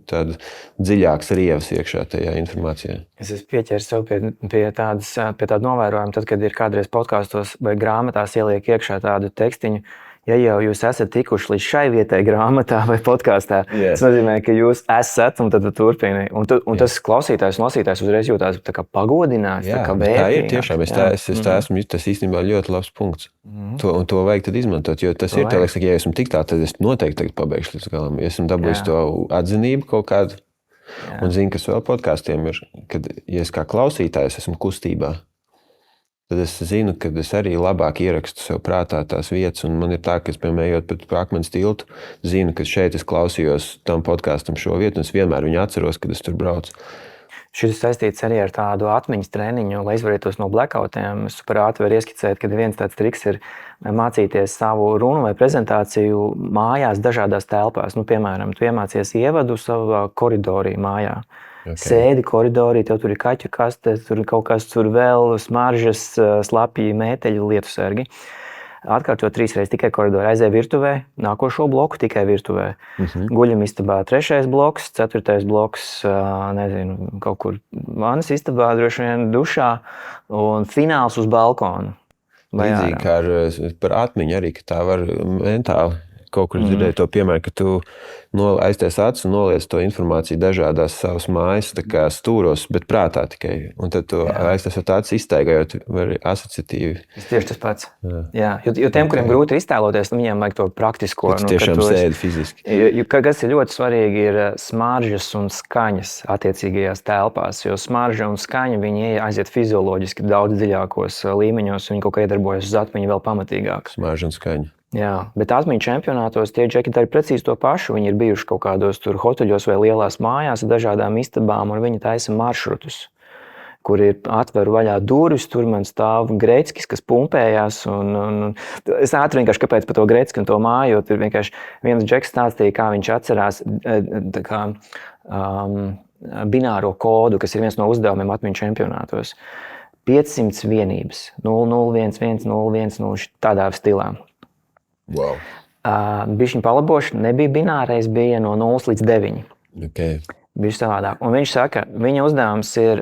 tādu dziļākas rievas iekšā tajā informācijā. Es esmu pieķēris sev pie tāda novērojuma, tad, kad ir kādreiz podkastos vai grāmatās ieliek iekšā tādu tekstiņu. Ja jau jūs esat tikuši līdz šai vietai grāmatā vai podkāstā, tas nozīmē, ka jūs esat un tad turpini. Un tas klausītājs un lasītājs uzreiz jūtās tā kā pagodināts, tā kā vērtīgi. Tā ir tiešām. Tas īstenībā ļoti labs punkts. Un to vajag tad izmantot, jo tas ir tā, ja esmu tik tā, tad es noteikti tagad pabeigšu līdz galam. Ja esmu dabūjis to atzinību kaut kādu, un zinu, kas vēl podkāstiem ir, kad, ja es kā klausītājs esmu kustībā, tad es zinu, ka es arī labāk ierakstu sev prātā tās vietas, un man ir tā, ka es, piemēram, ejot pa Akmens tiltu, zinu, ka šeit es klausījos tam podkāstam šo vietu, un es vienmēr viņu atceros, kad es tur braucu. Šis ir saistīts arī ar tādu atmiņas treniņu, lai izvarītos no blackoutiem. Es super ātri varu ieskicēt, ka viens tāds triks ir mācīties savu runu vai prezentāciju mājās dažādās telpās. Piemēram, tu iemācies ievadu savā koridorī mājā. Okay. Sēdi koridorī, tev tur ir kaķu kaste, tur ir kaut kas tur vēl, smaržas, slapji, mēteļi, lietusargi. atkārtot 3 reizes tikai koridorā, aizēja virtuvē, nākošo bloku tikai virtuvē. Guļamistabā 3. bloks, 4. bloks, nezinu, kaut kur vannas istabā, droši vien dušā, un fināls uz balkonu. Līdzīgi kā par atmiņu arī, ka tā var mentāli. Kaut kur dzirdēju to piemēru, ka tu aizties acis un noliec to informāciju dažādās savas mājas stūros, bet prātā tikai. Un tad tu aizties acis iztaigājot asociatīvi. Tieši tas pats. Jā. Jo tiem, kuriem grūti iztēloties, viņiem vajag to praktisko. Tu tiešām sēdi fiziski. Kas ir ļoti svarīgi, ir smaržas un skaņas attiecīgajās telpās. Jo smarža un skaņa, viņi aiziet fizioloģiski daudz dziļākos līmeņos. Viņi kaut kā iedarbojas uz atmiņu vēl pamatīgāk. Smarža un skaņa. Jā, bet atmiņu čempionātos tie džeki dara precīzi to pašu. Viņi ir bijuši kaut kādos tur hoteļos vai lielās mājās ar dažādām istabām, un viņi taisa maršrutus, kur ir atver vaļā durvis, tur man stāv Greckis, kas pumpējās. Es ātri vienkārši kāpēc par to Grecki un to māju, jo tur vienkārši viens džeks stāstīja, kā viņš atcerās bināro kodu, kas ir viens no uzdevumiem atmiņu čempionātos. 500 vienības, 001, 101, tādā stilā. Wow. Bišķiņ palaboši, nebija binārais, bija no 0 līdz 9. Okay. Bišķi savādāk. Un viņš saka, viņa uzdevums ir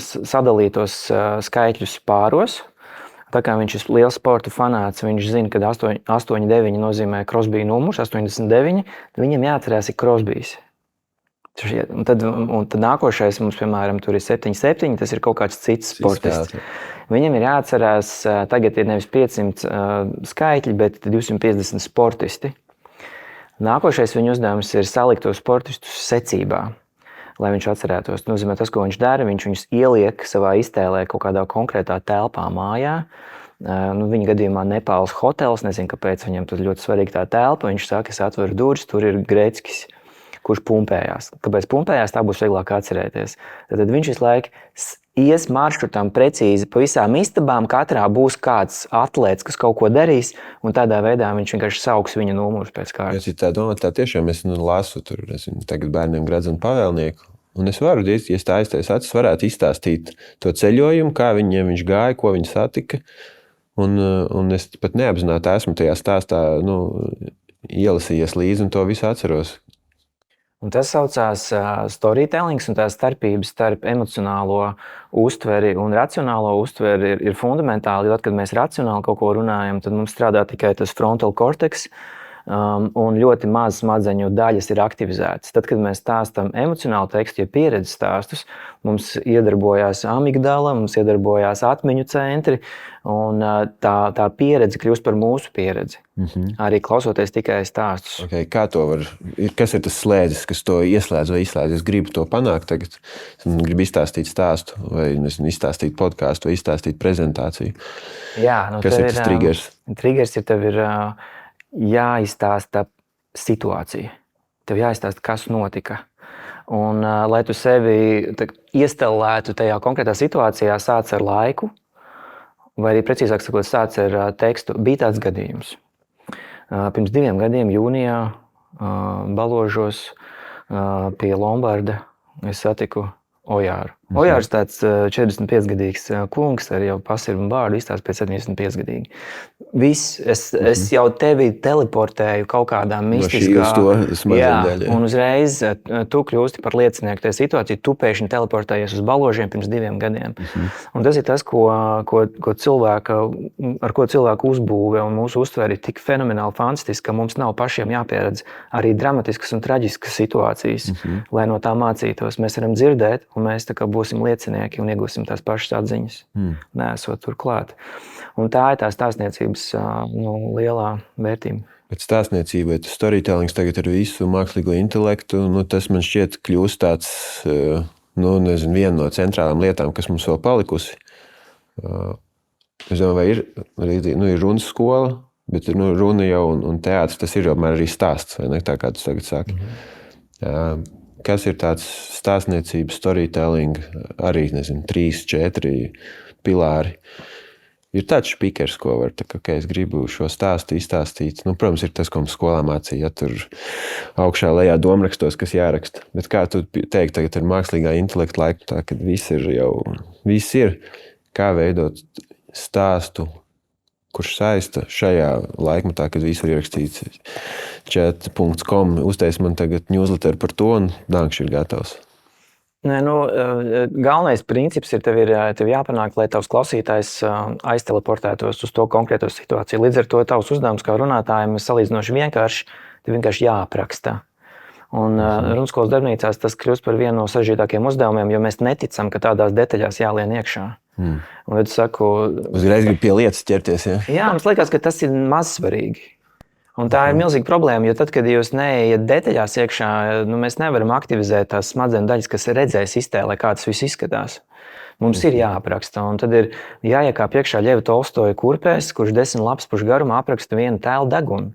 sadalīt tos skaitļus pāros. Tā kā viņš ir liels sporta fanāts, viņš zina, ka 8-9 nozīmē Crosby numurs, 89, viņam jāatcerās ir Crosbys. Un tad nākošais mums, piemēram, tur ir 7-7, tas ir kaut kāds cits sportists. Viņam ir jāatcerās, tagad ir nevis 500 skaitļi, bet 250 sportisti. Nākošais viņa uzdevums ir salikt tos sportistus secībā, lai viņš atcerētos. Tas nozīmē tas, ko viņš dara, viņš viņus ieliek savā iztēlē kaut kādā konkrētā telpā mājā. Viņa gadījumā Nepāls hotels, nezinu, kāpēc viņam tas ļoti svarīgi tā telpa. Viņš saka, es atveru durvis, tur ir Greckis, kurš pumpējās. Kāpēc pumpējās, tā būs vieglāk atcerēties. Tad viņš visu laiku ies maršrutam precīzi pa visām istabām, katrā būs kāds atlēts, kas kaut ko darīs, un tādā veidā viņš vienkārši sauks viņa numurus pēc kārtas. Ja tā domā, tā tiešām es lasu tur, tagad bērniem Gradzenu pavēlnieku, un es varu, ja tā aiztais acis, varētu izstāstīt to ceļojumu, kā viņš gāja, ko viņi satika, un es pat neapzināti esmu tajā stāstā, ielasījies līdzi un to visu atceros. Un tas saucās storytellings, un tā starpības starp emocionālo uztveri un racionālo uztveri ir fundamentāli. Tad, kad mēs racionāli kaut ko runājam, tad mums strādā tikai tas frontal cortex, un ļoti maz smadzeņu daļas ir aktivizētas. Tad, kad mēs stāstam emocionālu tekstu, ja pieredzes stāstus, mums iedarbojās amigdala, mums iedarbojās atmiņu centri, un tā pieredze kļūst par mūsu pieredzi. Arī klausoties tikai stāstus. Okay, kā to var? Kas ir tas slēdzis, kas to ieslēdz vai izslēdz? Es gribu to panākt tagad. Es gribu izstāstīt stāstu, vai izstāstīt podkāstu, vai izstāstīt prezentāciju. Jā, kas ir tas triggers? Triggers ir tev ir jāizstāsta situācija. Tev jāizstāsta, kas notika. Un, lai tu sevi iestelētu tajā konkrētā situācijā, sāc ar laiku, vai arī precīzāk sakot, sāc ar tekstu. Bija tāds gadījums. Pirms 2 gadiem jūnijā Baložos pie Lombarda es satiku Ojāru. Ojārs tāds 45-gadīgs kungs ar jau pasirbu bārdu izstāst pēc 75-gadīgi. Viss, es jau tevi teleportēju kaut kādā mistiskā... un uzreiz tu kļūsti par liecinieku tajā situācijā, tu pēkšņi teleportējies uz Baložiem pirms 2 gadiem. Un tas ir tas, ar ko cilvēku uzbūve un mūsu uztveri ir tik fenomenāli fantastiski, ka mums nav pašiem jāpieredz arī dramatiskas un traģiskas situācijas, lai no tā mācītos. Mēs varam dzirdēt, un mēs tā kā būsim liecinieki un iegūsim tās pašas atziņas, neesot tur klāt. Un tā ir tā stāstniecības lielā vērtība. Bet stāstniecība, storytellings tagad ar visu mākslīgo intelektu, tas man šķiet kļūst tāds, viena no centrālām lietām, kas mums vēl palikusi. Es domāju, vai ir runas skola, bet runa jau un teātris, tas ir jau arī stāsts, vai ne, tā kā tu tagad saki. Kas ir tāds stāstniecības, storytelling, arī, 3-4 pilāri. Ir tāds speakers, ko var, es gribu šo stāstu izstāstīt. Protams, ir tas, ko mums skolā mācīja, tur augšā lejā domrakstos, kas jāraksta. Bet kā tu teiksi, tagad ir mākslīgā intelekta laika, tā, kad viss ir, kā veidot stāstu kurš saista šajā laikmetā, kad viss var ierakstīt chat.com, uztais man tagad newsletter par to, un Dāngš ir gatavs. Nē, galvenais princips ir, tev jāpanāk, lai tavs klausītājs aizteleportētos uz to konkrēto situāciju. Līdz ar to tavs uzdevums kā runātājiem ir salīdzinoši vienkārši, tev vienkārši jāapraksta. Un runskolas darbnīcās tas kļūst par vienu no sarežģītākiem uzdevumiem, jo mēs neticam, ka tādās detaļās jālien iekšā. Un tad saku... Uzreiz grib pie lietas ķerties, ja? Jā, mums liekas, ka tas ir mazsvarīgi. Un tā ir milzīga problēma, jo tad, kad jūs neiet detaļās iekšā, mēs nevaram aktivizēt tās smadzeņu daļas, kas redzēs iztēlē, kā tas viss izskatās. Mums ir jāapraksta, un tad ir jāiekāp iekšā Ļeva Tolstoja kurpēs, kurš 10 lapas pušu garumā apraksta vienu tēlu degunu.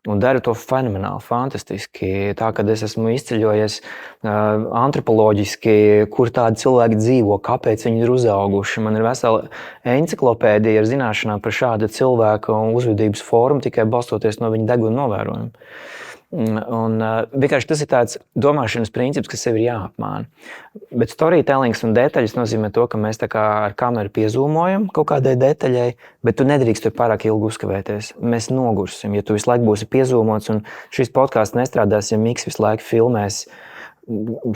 Un dara to fenomenāli, fantastiski. Tā, kad es esmu izceļojies antropoloģiski, kur tādi cilvēki dzīvo, kāpēc viņi ir uzauguši. Man ir vesela enciklopēdija ar zināšanām par šādu cilvēku un uzvedības formu, tikai balstoties no viņa deguna novērojumu. Un vienkārši tas ir tāds domāšanas princips, kas sev ir jāapmāna. Bet storytellings un detaļas nozīmē to, ka mēs tā kā ar kameru piezūmojam kaut kādai detaļai, bet tu nedrīkst tur pārāk ilgi uzkavēties. Mēs nogursim, ja tu visu laiku būsi piezūmots, un šis podcasts nestrādās, ja Miks visu laiku filmēs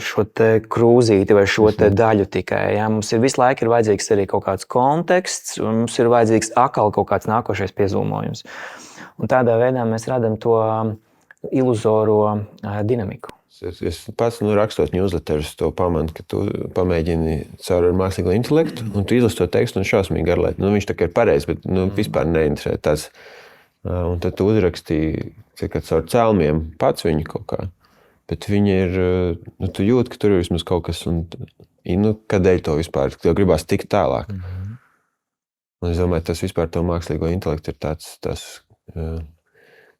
šo te krūzīti vai šo te daļu tikai. Ja? Mums ir visu laiku ir vajadzīgs arī kaut kāds konteksts, un mums ir vajadzīgs atkal kaut kāds nākošais piezūmojums. Un tādā veidā mēs radam to iluzoro dinamiku. Es pats rakstot newsletterus, to pamanu, ka tu pamēģini caur mākslīgo intelektu, un tu izlasi to tekstu un šausmīgi garlaid. Viņš tā kā ir pareizs, bet vispār neinteresē tas. Un tad tu uzrakstīji caur cēlmiem pats viņu kaut kā. Bet viņi ir, tu jūti, ka tur ir vismaz kaut kas, un kādēļ to vispār, tev gribās tikt tālāk. Un es domāju, tas vispār to mākslīgo intelektu ir tāds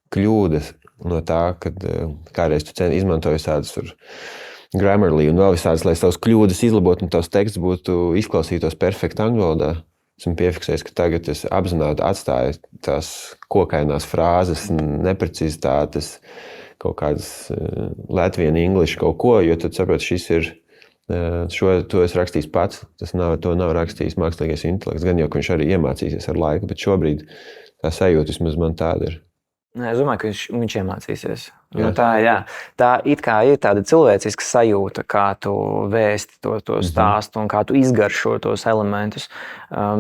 kļūdas no tā, kad kādreiz tu izmantoji visādas Grammarly un vēl visādas, lai tavas kļūdas izlabotu un tavs teksts izklausītos perfekti angļu valodā. Esmu piefiksējis, ka tagad es apzināti atstāju tās kokainās frāzes, neprecizitātes, kaut kādas Latvian English kaut ko, jo tad saprotu, šis ir, to es rakstījis pats, to nav rakstījis mākslīgais intelekts, gan jau, ka viņš arī iemācīsies ar laiku, bet šobrīd tā sajūta vismaz man tāda ir. Es domāju, ka viņš iemācīsies. Tā it kā ir tāda cilvēciska sajūta, kā tu vēsti to stāstu un kā tu izgaršo tos elementus.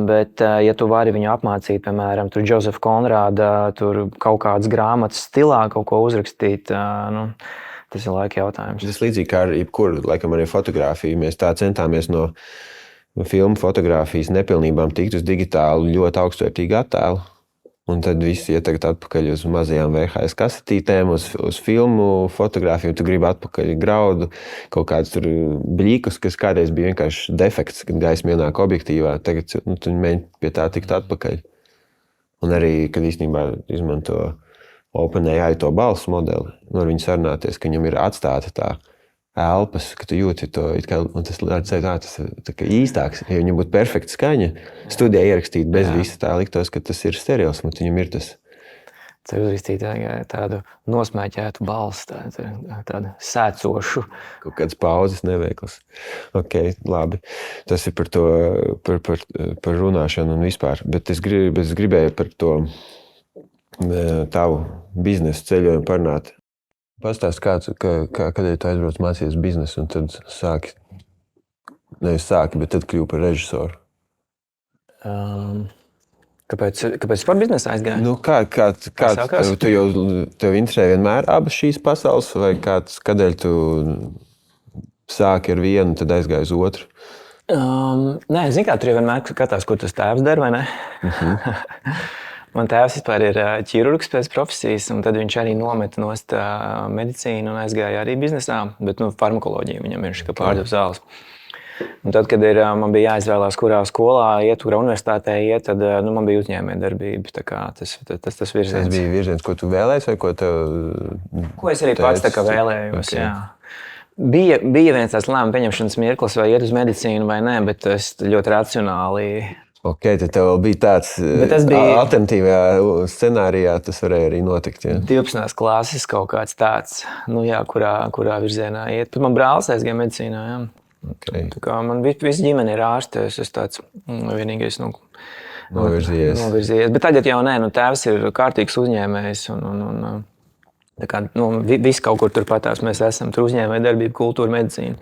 Bet, ja tu vari viņu apmācīt, piemēram, tur Josefa Konrāda, tur kaut kādas grāmatas stilā kaut ko uzrakstīt, tas ir laika jautājums. Tas līdzīgi kā ar jebkuru, laikam arī fotografiju. Mēs tā centāmies no filmu fotografijas nepilnībām tikt uz digitālu ļoti augstvērtīgu attēlu. Un tad visi iet tagad atpakaļ uz mazajām VHS kasetītēm, uz filmu fotogrāfiju, un tu gribi atpakaļ graudu, kaut kādus tur bļīkus, kas kādreiz bija vienkārši defekts, kad gaisma ienāk objektīvā. Tagad tu mēģini pie tā tikt atpakaļ. Un arī, kad īstenībā izmanto OpenAI to balsu modeli, ar viņu sarunāties, ka viņam ir atstāta tā elpas, ka tu jūti to, un tas ir īstāks, ja viņam būtu perfekta skaņa, studijā ierakstīt bez visa tā, liktos, ka tas ir sterils, un viņam ir tas. Tev uzrakstīt tādu nosmēķētu balsi, tādu sēcošu. Kaut kādas pauzes neveiklas. Ok, labi. Tas ir par to, par runāšanu un vispār, bet es gribēju par to tavu biznesu ceļojumu parunāt. Pastāst, kādēļ tu aizbrauc mācīties biznesu un tad bet tad kļuvu par režisoru? Kāpēc par biznesu aizgāju? Tev interesē vienmēr abas šīs pasaules, vai kādēļ tu sāki ar vienu un tad aizgāji uz otru? Nē, zini kā, tur jau vienmēr skatās, ko tas tēvs dara, vai ne? Man tēvs vispār ir ķirurgs pēc profesijas, un tad viņš arī nometa nost medicīnu un aizgāja arī biznesā, bet farmakoloģiju viņam ir kā pārdeva zāles. Un tad, kad man bija jāizvēlās, kurā skolā iet, kurā universitātē iet, tad man bija uzņēmējdarbība. Tā kā tas virziens. Tas bija virziens, ko tu vēlējies vai ko tev... Ko es arī pats tā kā vēlējos, okay. Jā. Bija viens tās lēma pieņemšanas mirklis, vai iet uz medicīnu vai nē, bet es ļoti racionāli... Ok, tad tev bija tāds alternatīvajā scenārijā, tas varēja arī notikt. Ja? 12. klases kaut kāds tāds, kurā virzienā iet. Pat man brālis aizgāja medicīnā, jā. Okay. Tā kā man visa ģimene ir ārste, es esmu tāds vienīgais Novirzījies. Bet tagad jau nē, tēvs ir kārtīgs uzņēmējs. Tā kā viss kaut kur turpatās mēs esam. Tur uzņēmēja darbība, kultūra, medicīna.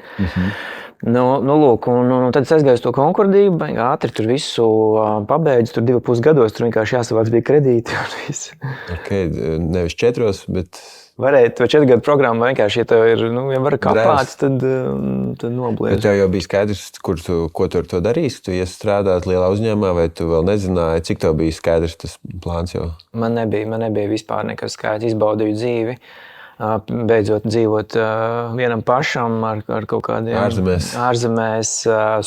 Lūk, tad es aizgāju uz to Konkordiju, ātri tur visu pabeidzu. Tur 2,5 gados tur vienkārši jāsavāc bija kredīti. Nevis 4, bet... Varēja to 4 gadu programmu vienkārši, ja tev ir, ja var kāpāt, tad nobliedz. Bet tev jau bija skaidrs, ko tu ar to darīsi? Tu iesi strādāt lielā uzņēmumā, vai tu vēl nezināji, cik tev bija skaidrs tas plāns jau? Man nebija vispār nekas skaidrs, izbaudīju dzīvi. Beidzot dzīvot vienam pašam ar kaut kādiem... Ārzemēs.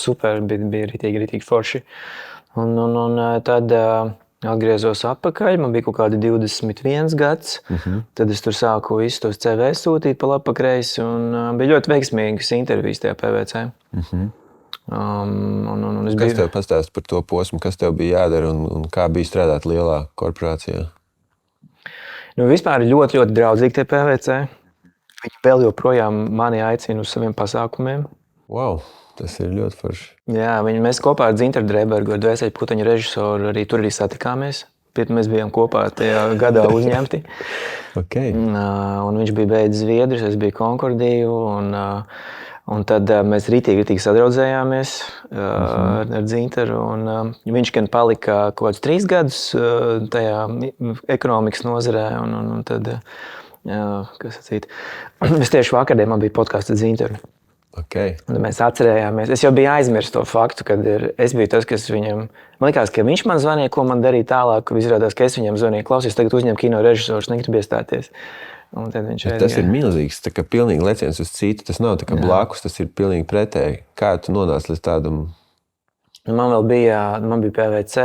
Super, bija ritīgi forši. Un tad... Atgriezos atpakaļ, man bija kaut kādi 21 gads. Tad es tur sāku visus tos CV sūtīt pa labi pa kreisi un bija ļoti veiksmīgas intervijas tajā PVC. Kas tev pastāst par to posmu, kas tev bija jādara un kā bija strādāt lielā korporācijā? Vispār ļoti draudzīgi tie PVC. Viņi vēl joprojām mani aicina uz saviem pasākumiem. Wow! Tas ir ļoti forši. Jā, mēs kopā ar Dzintaru Dreibergu, ar Dvēseļu puteņu režisoru, tur arī satikāmies. Mēs bijām kopā tajā gadā uzņemti. Un viņš bija beidzis Zviedrijas, es biju Konkordiju. Un tad mēs ritīgi sadraudzējāmies ar Dzintaru. Viņš gan palika kaut kādus 3 gadus tajā ekonomikas nozarē. Un tad, kas sacīt, es tieši vakardien man bija podcasts ar Dzintaru. Mēs atcerējāmies. Es jau biju aizmirsis to faktu, kad es biju tas, kas viņam... Man likās, ka viņš man zvanīja, ko man darīja tālāk. Izrādās, ka es viņam zvanīju, klausies, tagad uzņem kino režisors, negribu iestāties. Tas ir milzīgs, tā kā pilnīgi leciens uz citu. Tas nav tā kā blakus, tas ir pilnīgi pretēji. Kā tu nonāci līdz tādam? Man bija PVC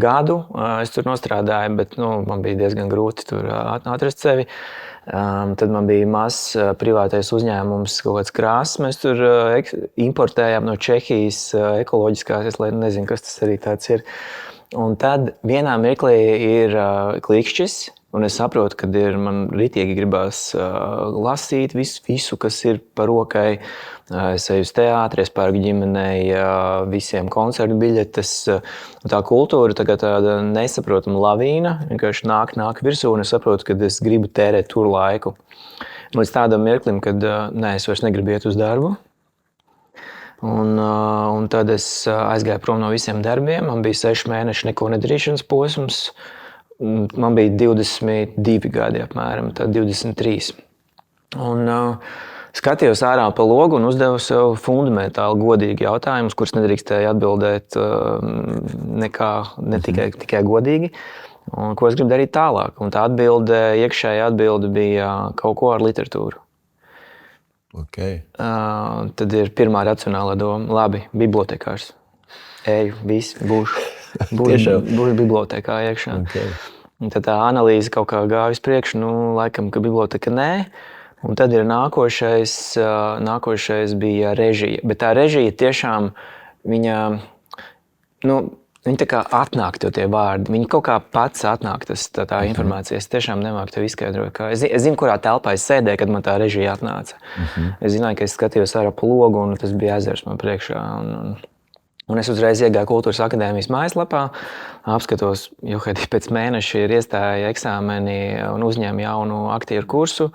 gadu, es tur nostrādāju, bet man bija diezgan grūti tur atrast sevi. Tad man bija mazs privātais uzņēmums, kaut kāds krāsas. Mēs tur importējām no Čehijas ekoloģiskās, es nezinu, kas tas arī tāds ir. Un tad vienā mirklī ir klikšķis, un es saprotu, ka man ritīgi gribās lasīt visu, kas ir par rokai. Es eju uz teātri, es pērku ģimenei visiem koncertu biļetes. Tā kultūra tāda nesaprotama lavīna, vienkārši nāk virsū, un es saprotu, ka es gribu tērēt tur laiku. Līdz tādam mirklim, kad es vairs negribu iet uz darbu. Un tad es aizgāju prom no visiem darbiem. Man bija 6 mēneši neko nedarīšanas posms. Man bija 22 gadi apmēram, tad 23. Un skatījos ārā pa logu un uzdevu sev fundamentāli godīgi jautājumus, kurus nedrīkstēju atbildēt ne tikai godīgi. Un ko es gribu darīt tālāk? Un tā iekšējā atbilde bija kaut ko ar literatūru. Tad ir pirmā racionālā doma. Labi, bibliotekārs. Eju, viss, būšu bibliotekā iekšā. Tad tā analīze kaut kā gāja uz priekšu, laikam, ka biblioteka nē. Un tad ir nākošais bija režija. Bet tā režija tiešām, viņa tā kā atnāk tev tie vārdi. Viņa kaut kā pats atnāk tā informācija. Es tiešām nemāku tev izskaidrot. Es zinu, kurā telpā es sēdēju, kad man tā režija atnāca. Es zināju, ka es skatījos ārā pa logu, un tas bija ezers man priekšā. Un es uzreiz iegāju Kultūras akadēmijas mājaslapā, apskatos, jo pēc mēneša ir iestāja eksāmeni un uzņēma jaunu aktieru kursu.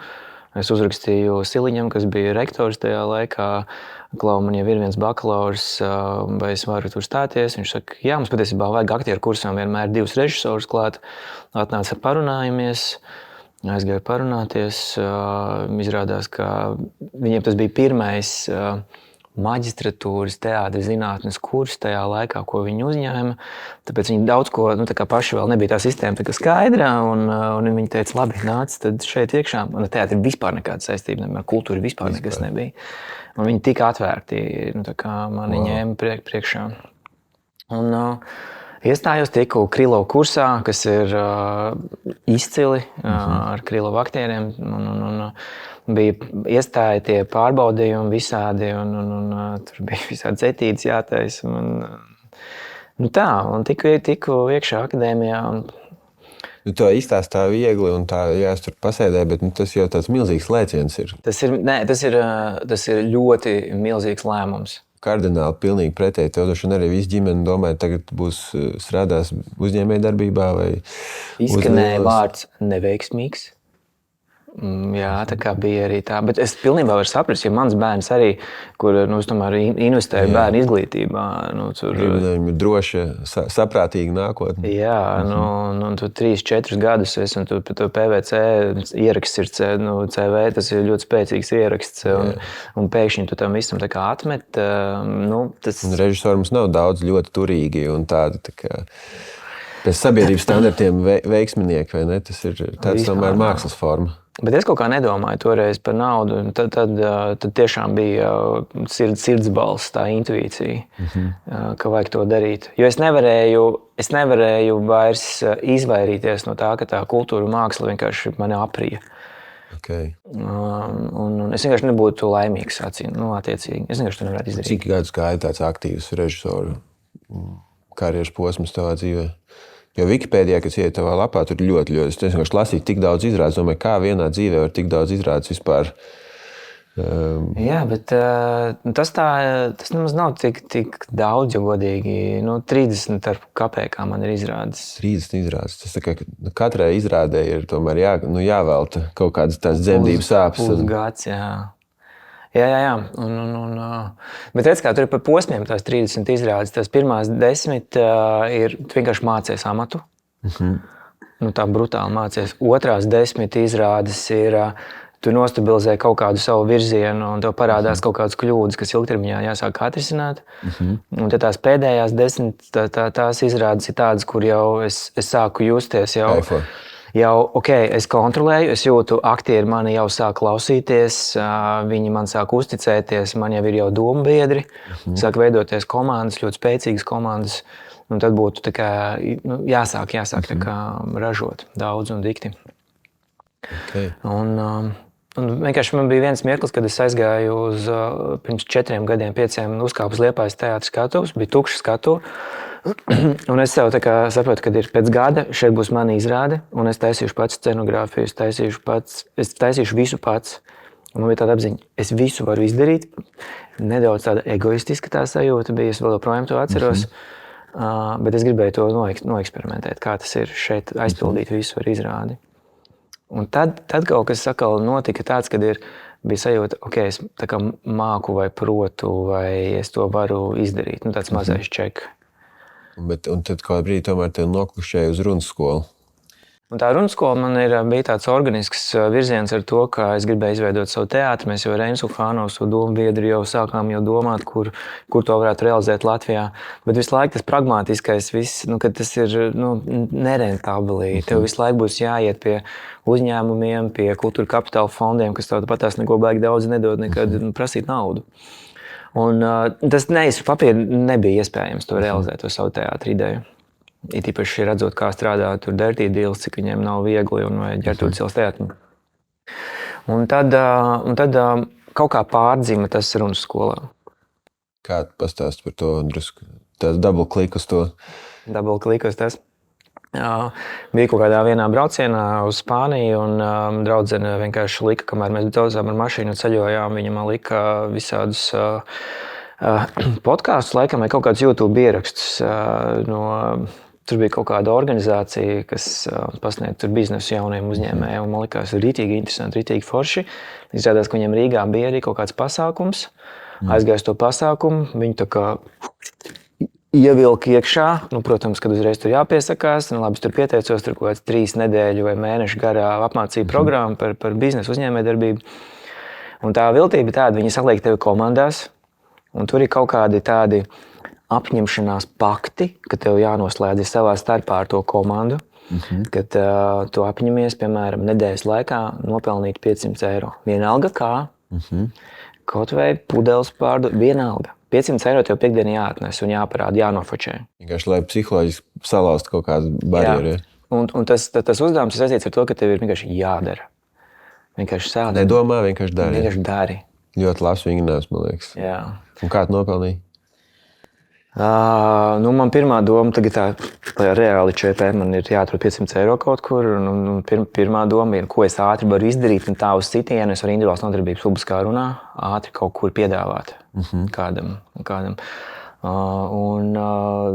Es uzrakstīju Siliņam, kas bija rektors tajā laikā. Klau, man jau ir viens bakalaurs, vai es varu tur stāties. Viņš saka, jā, mums patiesībā vajag aktieru kursam vienmēr 2 režisorus klāt. Atnāca parunājamies, aizgāju parunāties. Izrādās, ka viņiem tas bija pirmais maģistratūras teātra zinātnes kurs tajā laikā, ko viņi uzņēma. Tāpēc viņi daudz ko, tā kā paši vēl nebija tā sistēma tā kā skaidrā, un viņi teica, labi, nāc tad šeit iekšā. Un teātri vispār nekāda saistība, ar kultūru vispār nekas nebija. Un viņi tika atvērti, tā kā mani ņēma priekšā. Un iestājos tiku Krilovu kursā, kas ir izcili ar Krilovu aktieriem. Bija iestāja tie pārbaudījumi visādi, un tur bija visādi cetītes jātaisa. Un tiku iekšā akadēmijā. To izstāst tā viegli un tā jāstur pasēdē, bet tas jau tāds milzīgs lēciens ir. Tas ir ļoti milzīgs lēmums. kardināli pilnīgi pretēji. Tev droši vien arī visu ģimeni domāja, tagad būs strādās uzņēmējdarbībā vai Izskanēja vārds neveiksmīgs. Jā, tā kā bija arī tā. Bet es pilnībā varu saprast, ja mans bērns arī, kur es tomēr investēju bērnu izglītībā. Viņam ir droša, saprātīga nākotne. Jā, tu 3-4 gadus esi, un tu PVC ieraksts ir CV, tas ir ļoti spēcīgs ieraksts, un pēkšņi tu tam visam tā kā atmet. Tas... Un režisori mums nav daudz ļoti turīgi un tādi tā kā pēc sabiedrības standartiem veiksminieki, vai ne? Tas ir tāds tomēr mākslas forma. Bet es kaut kā nedomāju toreiz par naudu. Tad tiešām bija sirdsbalss, tā intuīcija, ka vajag to darīt. Jo es nevarēju vairs izvairīties no tā, ka tā kultūra māksla vienkārši mani aprija. Okay. Un es vienkārši nebūtu laimīgs, attiecīgi. Es vienkārši to nevarētu izdarīt. Cik gadus gāja tāds aktīvs režisoru karjeras posms tavā dzīvē? Jo Wikipēdijā, kas iet tavā lapā, tur ļoti. Es vienkārši lasīju tik daudz izrādes. Domāju, kā vienā dzīvē var tik daudz izrādes vispār? Jā, bet tas nemaz nav tik daudz, jo godīgi. 30 ar kapēkām man ir izrādes. 30 izrādes. Tas tā kā katrai izrādē ir tomēr jāvelta kaut kādas tās dzemdības sāpes. Pusgads, jā. Jā. Bet redz, kā tur ir pa posmiem tās 30 izrādes. Tās pirmās 10 ir vienkārši mācies amatu. Tā brutāli mācies. Otrās 10 izrādes ir, tu nostabilizē kaut kādu savu virzienu un tev parādās kaut kādas kļūdas, kas ilgtermiņā jāsāk atrisināt. Un tad tās pēdējās 10, tās izrādes ir tādas, kur jau es sāku justies jau... es kontrolēju, es jūtu, aktieri mani jau sāk klausīties, viņi man sāk uzticēties, man jau ir jau dombiedri, sāk veidoties komandas, ļoti spēcīgas komandas, un tad būtu tā kā, jāsāk tā kā ražot daudz un dikti. Okay. Un vienkārši man bija viens mirklis, kad es aizgāju pirms 4 gadiem, 5 uzkāpu uz Liepājas teātra skatuves, bija tukša skatuve. Un es sev tā kā saprotu, ka ir pēc gada šeit būs mana izrāde, un es taisīšu pats scenogrāfiju, es taisīšu visu pats. Un man bija tāda apziņa, es visu varu izdarīt. Nedaudz tāda egoistiska tā sajūta bija, es vēl joprojām to atceros. Bet es gribēju to noeksperimentēt, kā tas ir šeit aizpildīt visu ar izrādi. Un tad kaut kas atkal notika tāds, kad bija sajūta, es tā kā māku vai protu, vai es to varu izdarīt. Tāds mazais čeks. Un tad kādā brīdī tomēr tev noklušēja uz runas skolu. Un tā runas skola man bija tāds organisks virziens ar to, ka es gribēju izveidot savu teātri. Mēs jau ar Ensu Fānovu, savu domu biedru, jau sākām domāt, kur to varētu realizēt Latvijā. Bet visu laiku tas pragmātiskais viss, kad tas ir nerentabli. Tev visu laiku būs jāiet pie uzņēmumiem, pie kultūra kapitāla fondiem, kas tev patās neko baigi daudz nedod, nekad prasīt naudu. Un tas neizsver papīri nebija iespējams to realizēt, to savu teātri ideju. It īpaši redzot, kā strādā tur Dirty Deals, cik viņiem nav viegli un vai Ģertrūdes ielas teātri. Un tad kaut kā pārdzima tas runas skolā. Kā pastāst par to drusku? Tāds double click uz to? Double click uz tas. Bija kaut kādā vienā braucienā uz Spāniju un draudzene vienkārši lika, kamēr mēs braucām ar mašīnu ceļojām, viņa man lika visādus podkāstus, laikam, vai kaut kādus YouTube ierakstus. Tur bija kaut kāda organizācija, kas pasniedz tur biznesu jauniem uzņēmējiem, un man likās rītīgi interesanti, rītīgi forši. Izrādās, ka viņiem Rīgā bija arī kaut kāds pasākums. Aizgāju to pasākumu, viņi tā kā ievilka iekšā. Protams, kad uzreiz tur jāpiesakās. Labi, es tur pieteicos, tur kaut kāds 3 nedēļu vai mēnešu garā apmācību programmu par biznesu uzņēmējdarbību. Un tā viltība tāda, viņi saliek tevi komandās, un tur ir kaut kādi tādi apņemšanās pakti, ka tev jānoslēdz savā starpā ar to komandu, kad tu apņemies, piemēram, nedēļas laikā nopelnīt 500 eiro. Vienalga kā, kaut vai pudeles pārdot, vienalga. 500 eiro tev piekdienā jāatnes un jāparāda, jānofočē. Vienkārši, lai psiholoģiski salauzt kaut kādu barjeru. Un tas uzdevums ir saistīts ar to, ka tev ir vienkārši jādara. Vienkārši sādi. Nedomā, vienkārši dari. Vienkārši dari. Ļoti labs vingrinājums, man liekas. Jā. Un kā tu nopelnīji? Man pirmā doma tagad tā reāli ČP man ir jāatrod 500 eiro kaut kur. Pirmā doma ir, ko es ātri varu izdarīt, un tā uz citienu es varu individuāls nodarbības publiskā runā ātri kaut kur piedāvāt kādam.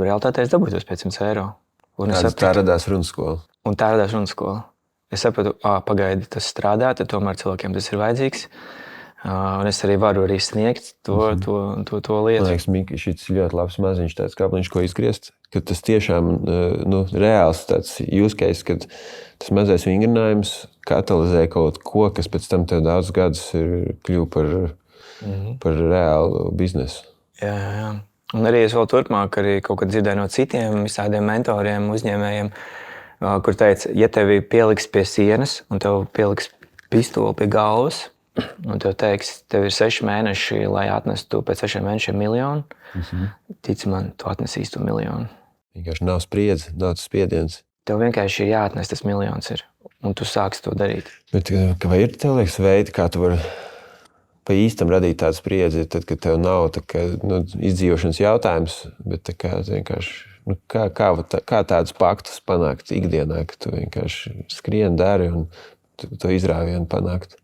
Realitātē es dabūju tos 500 eiro. Tā radās runas skola. Un tā radās runas skola. Es sapratu, pagaidi, tas strādā, tad tomēr cilvēkiem tas ir vajadzīgs. Un es arī varu sniegt to lietu. Man liekas, Miki, šis ļoti labs maziņš tāds kāpliņš, ko izgriezt, ka tas tiešām reāls tāds use case, kad tas mazais vingrinājums katalizē kaut ko, kas pēc tam tev daudz gadus ir kļuvu par reālu biznesu. Jā. Un arī es vēl turpmāk arī kaut kad dzirdēju no citiem visādiem mentoriem, uzņēmējiem, kur teica, ja tevi pieliks pie sienas un tev pieliks pistoli pie galvas, un tev teiks, tev ir 6 mēneši, lai atnestu pēc 6 mēnešiem 1 miljonu. Tici man, tu atnesīsi to 1 miljonu. Vienkārši nav spriedzi, nav tas spiediens. Tev vienkārši ir jāatnes tas 1 miljons ir, un tu sāksi to darīt. Bet vai ir, tev liekas, veidi, kā tu vari pa īstam radīt tādu spriedzi, tad, kad tev nav izdzīvošanas jautājums, bet vienkārši, kā tādus paktus panākt ikdienā, ka tu vienkārši skrien, dari un to izrāvienu panākt?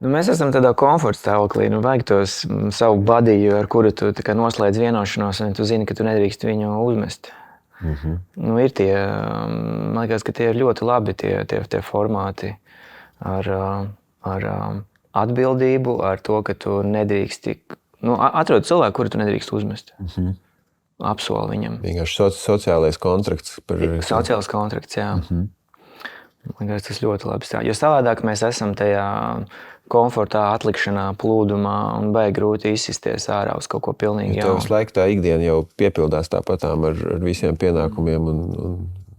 Mēs esam tādā komforta stāvoklī, vajag tos savu badiju, ar kuru tu noslēdz vienošanos, un tu zini, ka tu nedrīkst viņu uzmest. Ir tie, man liekas, ka tie ir ļoti labi tie formāti ar atbildību, ar to, ka tu nedrīkst atrod cilvēku, kuru tu nedrīkst uzmest. Apsoli viņam. Vienkārši sociālais kontrakts. Sociālais kontrakts, jā. Man liekas, tas ļoti labi strādā. Jo savādāk mēs esam tajā komfortā, atlikšanā, plūdumā un baigi grūti izsisties ārā uz kaut ko pilnīgi jaunu. Tev visu laiku tā ikdiena jau piepildās tāpatām ar visiem pienākumiem un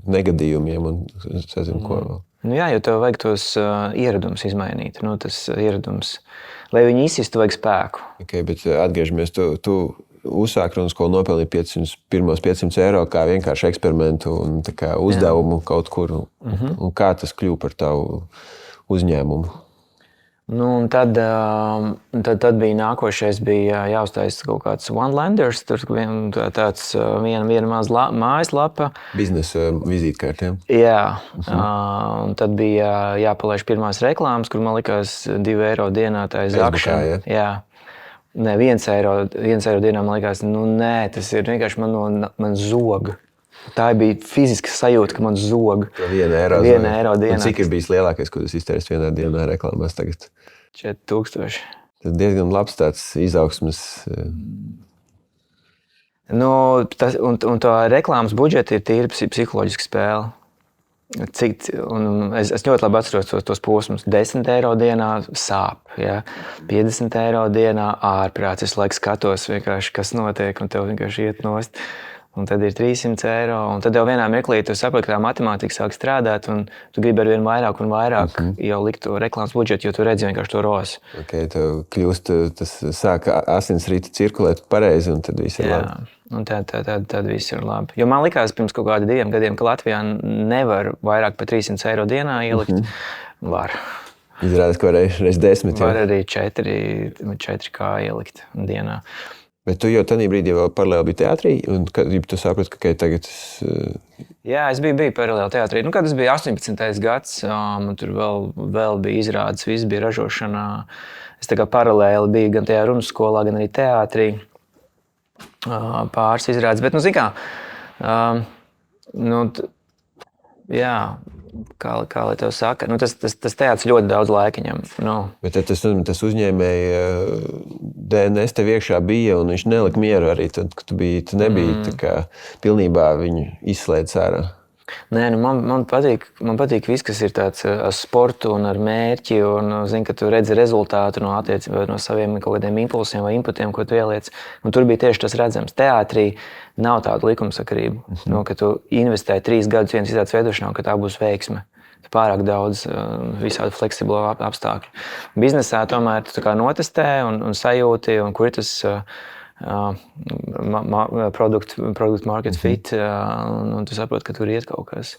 negadījumiem un es nezinu, ko vēl. Jā, jo tev vajag tos ieradumus izmainīt. Tas ieradums, lai viņi izsistu, vajag spēku. Okay, bet atgriežamies, tu uzsāk runas skolu nopelnīt pirmos 500 eiro kā vienkārši eksperimentu un tā kā uzdevumu kaut kur. Un kā tas kļuva par tavu uzņēmumu? Un tad bija nākošais, bija jāuztaisa kaut kāds one-landers, tur viena maza mājaslapa. Biznesa vizītkārtiem. Jā, un tad bija jāpalaiž pirmās reklāmas, kur man likās 2 eiro dienā tā ir zakšana. Jā. Nē, 1 eiro dienā man likās, tas ir vienkārši man zoga. Tā bija fiziska sajūta, ka man zoga. 1 eiro dienā. Un cik ir bijis lielākais, ko tu iztērēsi vienā dienā reklāmās tagad? 4000. Tas diezgan labs tāds izaugsmes. Un tā reklāmas budžeti ir tīri psiholoģiska spēle. Es ļoti labi atceros tos posmus. 10 eiro dienā sāp, 50 eiro dienā ārprāts. Es laiku skatos vienkārši, kas notiek, un tev vienkārši iet nost. Un tad ir 300 eiro, un tad jau vienā mirklī tu saproti, ka tā matemātika sāk strādāt, un tu gribi arvien vairāk un vairāk jau likt to reklāmas budžetu, jo tu redzi vienkārši to rosu. Tev kļūst, tas sāk asinsrīti cirkulēt pareizi, un tad viss ir labi. Un tad viss ir labi. Jo man likās pirms kaut kādi 2 gadiem, ka Latvijā nevar vairāk par 300 eiro dienā ielikt. Var. Izrādās, ka var reiz 10. Var arī 4K ielikt dienā. Bet tu jau tajā brīdī vēl paralēli biji teātrī, un kad tu saproti, ka tagad es... Jā, es biju paralēli teātrī. Kad es biju 18. gads, tur vēl bija izrādes, viss bija ražošanā. Es tā kā paralēli biju gan tajā runas skolā, gan arī teātrī. Pāris izrādes, bet, zini kā, kā lai tev saka, tas teātris ļoti daudz laika ņem. Bet tas uzņēmēja DNS tev iekšā bija, un viņš nelika mieru arī tad, kad tu nebija tā kā pilnībā viņu izslēdz ārā. Nē, man patīk viss, kas ir tāds ar sportu un ar mērķi, un zini, ka tu redzi rezultātu no saviem kaut kādiem impulsiem vai inputiem, ko tu ieliec. Un tur bija tieši tas redzams. Teātrī nav tādu likumsakarību, ka tu investē 3 gadus vienas izrādes veidošanā, ka tā būs veiksme. Pārāk daudz visādu fleksiblo apstākļu. Biznesā tomēr tu tā kā notestē un sajūti, un kur ir tas product market fit, un tu saproti, ka tur iet kaut kas.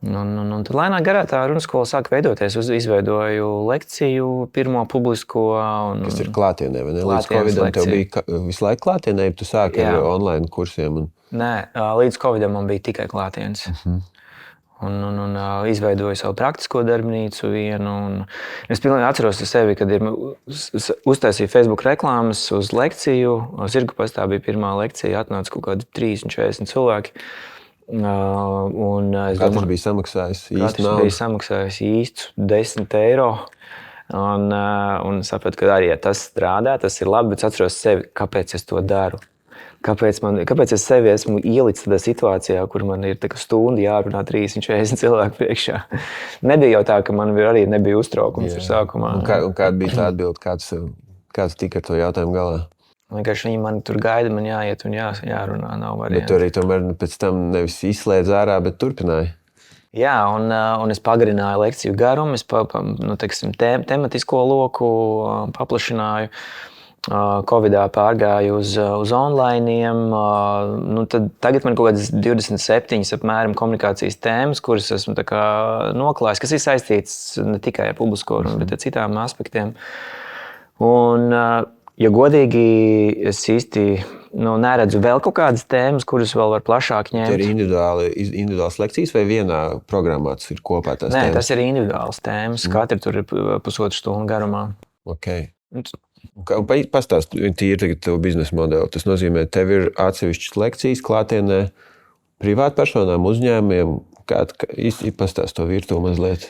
Un tad lēnāk garā tā runas skola sāka veidoties. Izveidoju lekciju, pirmo publisko. Kas ir klātienē, vai ne? Līdz Klātienes Covidam tev lekcija. bija visu laiku klātienē, ja tu sāki ar online kursiem? Nē, līdz Covidam man bija tikai klātienes. Un izveidoju savu praktisko darbnīcu vienu. Es pilnīgi atceros sevi, kad uztaisīju Facebook reklāmas uz lekciju. Zirgu pastā bija pirmā lekcija, atnāca kaut kādi 30-40 cilvēki. Katrs bija samaksājis īstu naudu. Bija samaksājis īstu 10 eiro. Un sapratu, ka arī tas strādā, tas ir labi, bet es atceros sevi, kāpēc es to daru. Kāpēc es sevi esmu ielicis tādā situācijā, kur man ir stunda jārunā 30-40 cilvēku priekšā. Nebija jau tā, ka man arī nebija uztraukums ar sākumā. Un kāda bija tā atbilde, kāds tika ar to jautājumu galā? Vienkārši viņi man tur gaida, man jāiet un jārunā, nav variantu. Bet tu arī tomēr pēc tam nevis izslēdz ārā, bet turpināji. Jā, un es pagarināju lekciju garumu, es tematisko loku paplašināju. Covidā pārgāju uz onlainiem. Tagad man kaut kādas 27 apmēram komunikācijas tēmas, kuras esmu noklājis, kas ir saistītas ne tikai ar publisko runu, bet ar citām aspektiem. Un, ja godīgi, es īsti neredzu vēl kaut kādas tēmas, kuras vēl var plašāk ņemt. Tie ir individuālas lekcijas vai vienā programmā tas ir kopā tās tēmas? Nē, tas ir individuāls tēmas. Katra tur ir pusotru stundu garumā. Okay. Un pastāst tīri tagad tavu biznesa modeli. Tas nozīmē, tev ir atsevišķas lekcijas klātienē privātpersonām, uzņēmumiem. Īsti pastāst to virtuvi mazliet.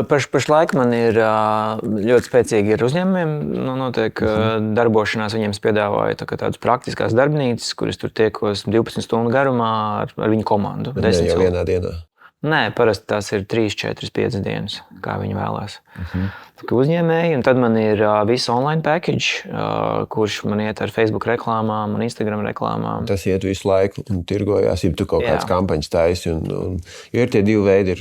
Pašlaik man ir ļoti spēcīgi ar uzņēmumiem. Notiek darbošanās, viņiem es piedāvāju tādas praktiskās darbnīcas, kuras tur tiekos 12 stundu garumā ar viņu komandu. Ne jau vienā dienā? Nē, parasti tās ir 3, 4, 5 dienas, kā viņi vēlās. Uzņēmēji, un tad man ir viss online package, kurš man iet ar Facebook reklāmām un Instagram reklāmām. Tas iet visu laiku un tirgojās, ja tu kaut kādas kampaņas taisi. Jo ir tie divi veidi,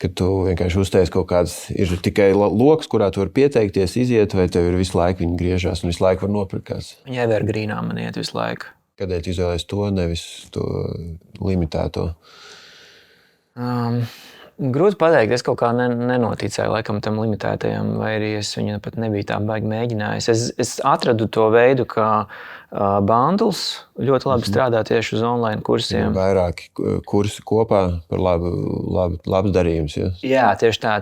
kad tu vienkārši uztaisi kaut kādas, ir tikai loks, kurā tu vari pieteikties, iziet, vai tev ir visu laiku viņi griežās un visu laiku var nopirkās. Viņi evergreenā man iet visu laiku. Kādēļ tu izvēlējies to, nevis to limitēto? Grūti pateikt, es kaut kā nenoticēju laikam tam limitētajam, vai arī es viņu pat nebiju tā baigi mēģinājis. Es atradu to veidu, ka bundles ļoti labi strādā tieši uz online kursiem. Vairāki kursi kopā par labs darījums. Ja? Jā, tieši tā.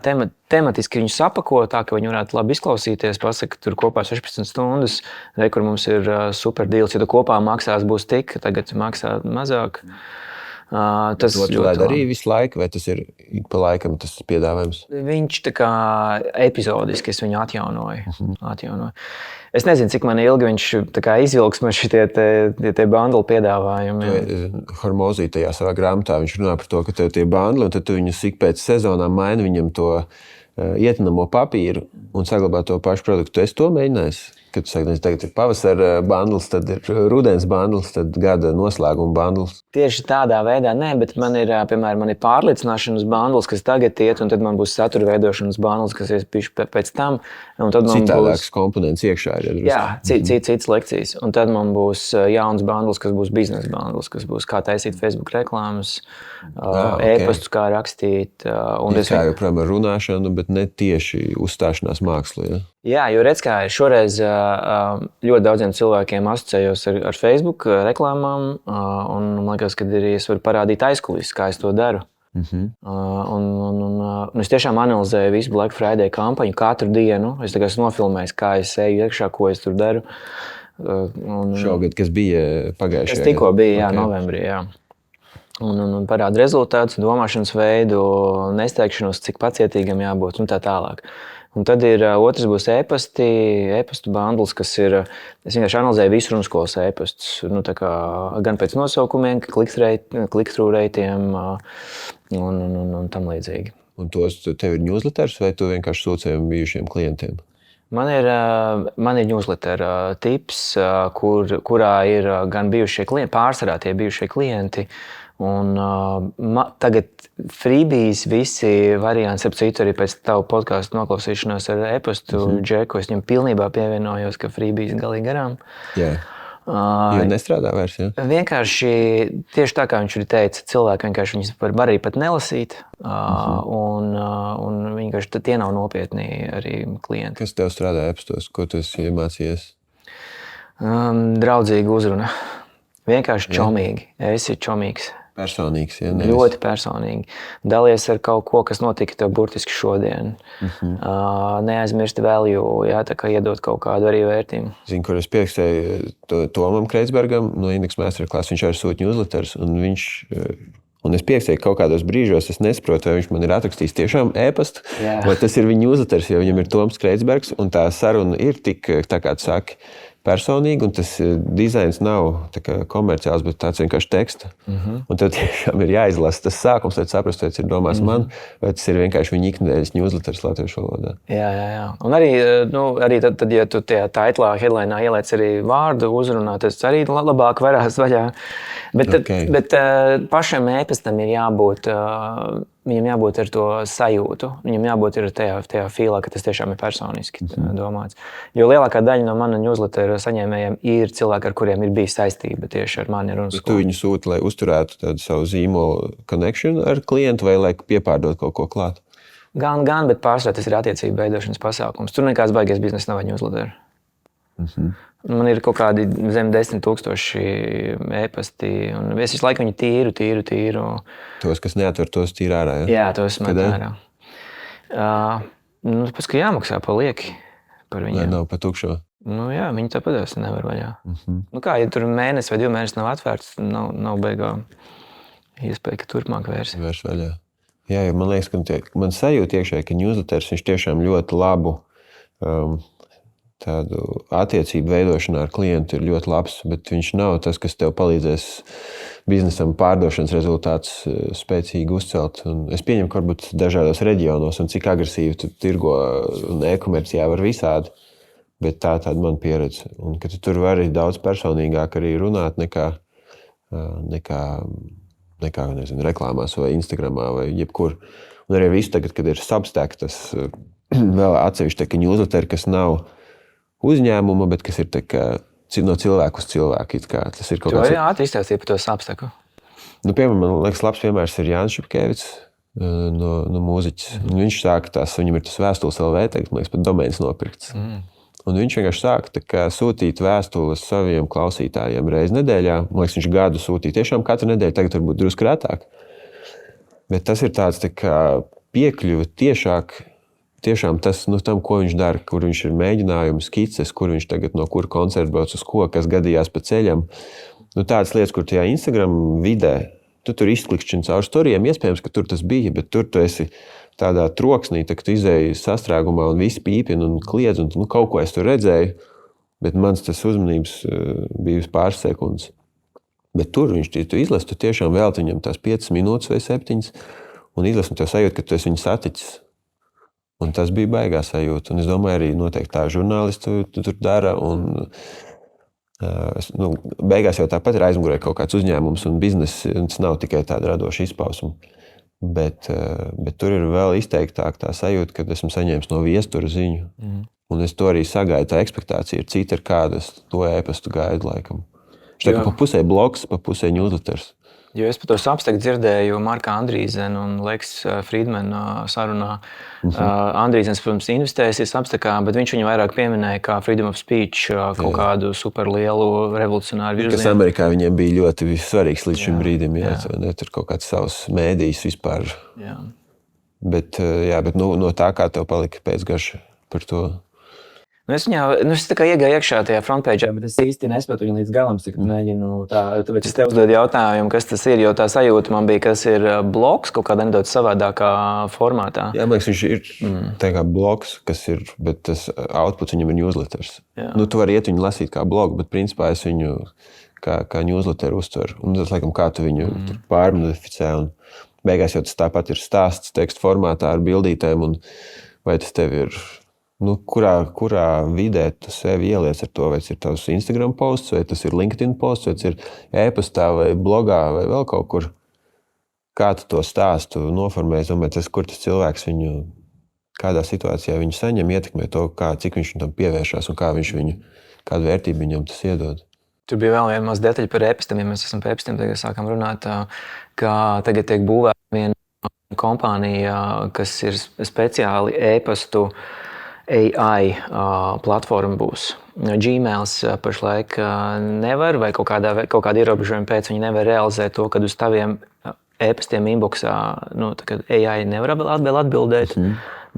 Tematiski viņu sapako tā, ka viņi varētu labi izklausīties. Pasaka, tur kopā 16 stundas, kur mums ir super deals. Ja tu kopā maksās būs tik, tagad maksā mazāk. Tas ļoti arī visu laiku, vai tas ir pa laikam tas piedāvājums? Viņš tā kā epizodiski es viņu atjaunoju. Es nezinu, cik man ilgi viņš tā kā izvilks man šitie bundle piedāvājumi. Hormozī tajā savā grāmatā viņš runā par to, ka tev tie bundle, un tad tu viņus ik pēc sezonām maini viņam to ietinamo papīru un saglabā to pašu produktu. Tu esi to mēģinājis? Kad tu saki, tagad ir pavasara bundles, tad ir rudens bundles, tad gada noslēguma bundles. Tieši tādā veidā, nē, bet man ir, piemēram, pārliecināšanas bundles, kas tagad iet, un tad man būs satura veidošanas bundles, kas ies pēc tam. Un tad man citādāks komponents iekšā ir. Jā, citas lekcijas. Un tad man būs jauns bundles, kas būs biznesa bundles, kas būs kā taisīt Facebook reklāmas, e-pastus, kā rakstīt. Kā joprojām ar runāšanu, bet ne tieši uzstāšanās mākslu, ja? Jā, jo redz, kā šoreiz ļoti daudziem cilvēkiem asociējos ar Facebook reklāmām, un man liekas, ka arī es varu parādīt aizkulisses, kā es to daru. Un es tiešām analizēju visu Black Friday kampaņu katru dienu. Es tagad esmu nofilmējis, kā es eju iekšā, ko es tur daru. Šogad, kas bija pagājušajā gadā? Tas tikko bija, novembrī, jā. Un parāda rezultātus, domāšanas veidu, nesteigšanos, cik pacietīgam jābūt un tā tālāk. Un tad ir otrs būs e-pastu bundles, kas ir, es vienkārši analizēju visu runas skolas e-pastus, gan pēc nosaukumiem, click-through reitiem un tam līdzīgi. Un tos tev ir newsletters vai tu vienkārši sūcējumi bijušiem klientiem? Man ir newsletter tips, kurā ir gan bijušie klienti, pārsvarā tie bijušie klienti. Un tagad freebies visi varianti, ap citu arī pēc tavu podcastu noklausīšanās ar e-pastu Džeku, es viņam pilnībā pievienojos, ka freebies galīgi garām. Yeah. Jo nestrādā vairs, ja? Vienkārši tieši tā, kā viņš arī teica, cilvēki vienkārši viņus var arī pat nelasīt, un vienkārši tie nav nopietni arī klienti. Kas tev strādā e-pastos? Ko tu esi iemācījies? Draudzīga uzruna. Vienkārši čomīgi. Esi čomīgs. Personīgs, ja? Ļoti personīgi. Dalies ar kaut ko, kas notika tev burtiski šodien. Neaizmirsti value, tā kā iedot kaut kādu arī vērtību. Zinu, kur es piekstēju Tomam Kreitsbergam no Index Masterclass, viņš arī sūta newsletters, un es piekstēju kaut kādos brīžos, es nesaprotu, vai viņš man ir atrakstījis tiešām e-pastu, vai tas ir viņa newsletters, jo viņam ir Toms Kreitsbergs, un tā saruna ir tik, tā kā tu saki, personīgi, un tas dizains nav tā kā komerciāls, bet tāds vienkārši teksta. Un tev tiešām ir jāizlasa tas sākums, lai saprast, vai tas ir domās man, vai tas ir vienkārši viņa iknedēļas newsletters latviešu valodā. Jā. Un arī tad, ja tu tajā taitlā, headlinā ieliec arī vārdu uzrunā, tas arī labāk varās vaļā. Bet pašam e-pastam ir jābūt... Viņam jābūt ar to sajūtu, viņam jābūt ar tajā fīlā, ka tas tiešām ir personiski domāts. Jo lielākā daļa no mana newslettera saņēmējiem ir cilvēki, ar kuriem ir bijis saistība tieši ar mani. Tu viņu sūti, lai uzturētu tādu savu zīmolu connection ar klientu vai lai piepārdot kaut ko klāt? Gan, bet pārsvarā tas ir attiecību veidošanas pasākums. Tur nekāds baigies biznesa nav newsletter. Man ir kaut kādi zem 10,000 e-pasti, un es visu laiku viņu tīru. Tos, kas neatver, tos tīri ārā, ja? Jā, tos met ārā. Tāpēc, ka jāmaksā pa lieki par viņiem. Lai nav pa tukšo. Jā, viņi tāpēc nevar vaļā. Ja tur mēnesi vai 2 mēnesi nav atvērts, nav beigā iespēja, ka turpmāk vērsi. Vērs vaļā. Jā, jo man liekas, ka man sajūta iekšēji, ka newsletters viņš tiešām ļoti labu tādu attiecību veidošanā ar klientu ir ļoti labs, bet viņš nav tas, kas tev palīdzēs biznesam pārdošanas rezultātus spēcīgi uzcelt. Un es pieņemu, ka varbūt dažādos reģionos un cik agresīvi tu tirgo un e-komercijā var visādi, bet tāda man pieredze. Un ka tu tur vari daudz personīgāk arī runāt nekā nezinu, reklāmās vai Instagramā vai jebkur. Un arī visu tagad, kad ir Substack, tas vēl atsevišķi tā, newsletteri, kas nav uzņēmuma, bet kas ir tā kā no cilvēku uz cilvēku. Tas ir kaut kāds... Tu izstāstīji par to Substacku? Piemēram, man liekas, labs piemērs ir Jānis Šipkēvits, no mūziķis. Viņš sāka viņam ir tas vēstules LV, tagad, man liekas, pat domēns nopirkts. Un viņš vienkārši sāka sūtīt vēstules saviem klausītājiem reizi nedēļā. Man liekas, viņš gadu sūtīja tiešām katru nedēļu, tagad varbūt drusku rētāk. Bet tas ir tāds tā kā piekļuva tiešām tas, tam, ko viņš dara, kur viņš ir mēģinājumi, skices, kur viņš tagad no kura koncerta brauc uz ko, kas gadījās pa ceļam. Tādas lietas, kur tajā Instagram vidē, tu tur izklikšķini caur storijiem, iespējams, ka tur tas bija, bet tur tu esi tādā troksnī, kad tu izēji sastrēgumā un visi pīpina un kliedz, un kaut ko es tur redzēju, bet mans tas uzmanības bija uz pāris sekundes. Bet tur viņš tu izlasi, tu tiešām velti viņam tās 5 minūtes vai 7, un izlasi, un tev sajūt, ka tu esi viņu saticis. Un tas bija baigā sajūta. Un es domāju, arī noteikti tā žurnālisti tu tur dara. Un, beigās jau tāpat ir aizmugurē kaut kāds uzņēmums un bizness. Tas nav tikai tāda radoša izpausme. Bet tur ir vēl izteiktāk tā sajūta, kad esmu saņēmis no viestura ziņu. Un es to arī sagaidu. Tā ekspektācija ir cita, ar kādu es to e-pastu gaidu laikam. Štai pa pusē blogs, pa pusē newsletters. Jo es par to Substack dzirdēju Marka Andrīzena un Leks Friedmana sarunā. Andrīzens, protams, investējas Substackā, bet viņš viņu vairāk pieminēja kā freedom of speech, kaut kādu superlielu revolucionāru virzienu. Kas Amerikā viņiem bija ļoti svarīgs līdz šim brīdim, tur kaut kāds savs mēdījis vispār. Bet no tā, kā tev palika pēcgarša par to? Es tā kā iegāju iekšā tajā frontpēģā, bet es īsti nespētu viņu līdz galam, cik mēģinu tā. Tāpēc es tev uzdodu jautājumu, kas tas ir, jo tā sajūta man bija, kas ir blogs kaut kādā nedaudz savādākā formātā. Jā, man liekas, viņš ir tā kā blogs, kas ir, bet tas outputs viņam ir newsletters. Tu vari iet viņu lasīt kā blogu, bet principā es viņu kā newsletteru uztveru. Un tas, laikam, kā tu viņu pārmodificē. Un beigās jau tas tāpat ir stāsts tekstu formātā ar bildītēm, un vai tas tev ir... kurā vidē tu sevi ieliec ar to, vai tas ir tavs Instagram posts, vai tas ir LinkedIn posts, vai tas ir e-pastā vai blogā vai vēl kaut kur. Kā tu to stāstu noformē, es domāju, kur tas cilvēks viņu, kādā situācijā viņu saņem, ietekmē to, cik viņš tam pievēršās un kādu vērtību viņam tas iedod. Tur bija vēl viena maza detaļa par e-pastiem. Ja mēs esam par e-pastiem, tagad sākam runāt, ka tagad tiek būvēta viena kompānija, kas ir speciāli e-pastu AI platforma būs. Gmails pašlaik nevar, vai kaut kāda ierobežojuma pēc viņi nevar realizēt to, kad uz taviem e-pastiem inboxā AI nevar vēl atbildēt.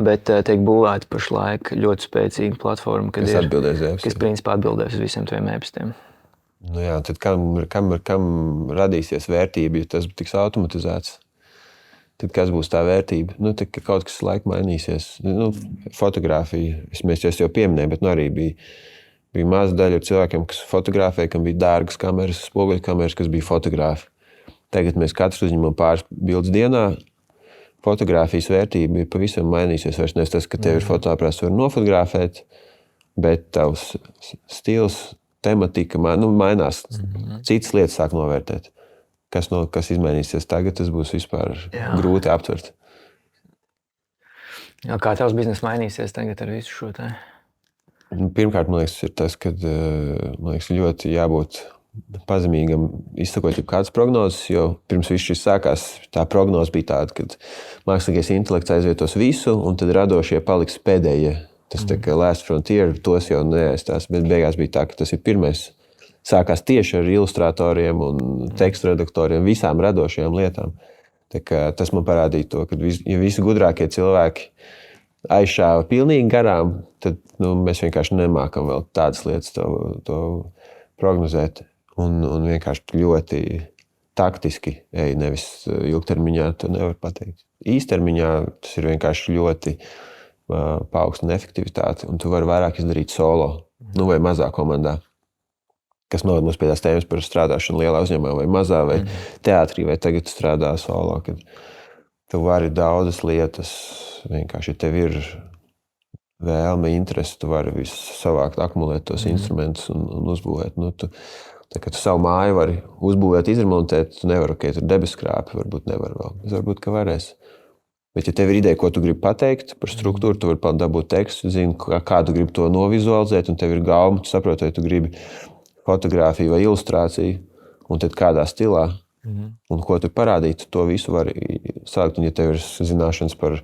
Bet tiek būvēta pašlaik ļoti spēcīga platforma, kas principā atbildēs uz visiem tiem e-pastiem. Nu jā, tad kam radīsies vērtība, ja tas tiks automatizēts? Tad kas būs tā vērtība? Nu, tad kaut kas laika mainīsies. Nu, fotografija, es jau pieminēju, bet arī bija maza daļa cilvēkiem, kas fotografēja, kam bija dārgas kameras, spoguļkameras, kas bija fotografi. Tagad mēs katrs uzņemam pāris bildes dienā. Fotogrāfijas vērtība ir pavisam mainīsies. Vairs nevis tas, ka tev ir fotoaparāts, var nofotografēt, bet tavs stils, tematika mainās. Citas lietas sāk novērtēt. Kas izmainīsies tagad, tas būs vispār grūti aptvert. Jā, kā tavs biznes mainīsies tagad ar visu šo te? Pirmkārt, man liekas, ir tas, ka ļoti jābūt pazemīgam, izsakot jau kādas prognozes, jo pirms viss šis sākās, tā prognoze bija tāda, ka mākslīgais intelekts aizvietos visu, un tad radošie paliks pēdējie. Tas tā kā last frontier, tos jau neaizstās, bet beigās bija tā, ka tas ir pirmais. Sākās tieši ar ilustratoriem un tekstu redaktoriem, visām radošajām lietām. Tā kā tas man parādīja to, ka ja visi gudrākie cilvēki aizšāva pilnīgi garām, tad mēs vienkārši nemākam vēl tādas lietas to prognozēt. Un vienkārši ļoti taktiski, nevis ilgtermiņā, to nevar pateikt. Īstermiņā tas ir vienkārši ļoti paaugstina efektivitāti, un tu vari vairāk izdarīt solo, vai mazā komandā, kas noved mums pie tās tēmas par strādāšanu lielā uzņēmumā vai mazā, vai teātrī, vai tagad tu strādā solo, kad tu vari daudzas lietas, vienkārši, ja tev ir vēlme, interesi, tu vari visu savākt, akumulēt tos instrumentus un uzbūvēt. Tā kā tu savu māju vari uzbūvēt, izremontēt, tu nevari, tur debeskrāpi, varbūt nevar vēl. Es varbūt, ka varēs. Bet, ja tev ir ideja, ko tu gribi pateikt par struktūru, tu vari dabūt tekstu, zini, kā tu gribi to novizualizēt, un tev ir gauma, tu saproti, vai tu gribi fotografiju vai ilustrāciju, un tad kādā stilā, un ko tu parādīt, to visu vari sākt. Un, ja tev ir zināšanas par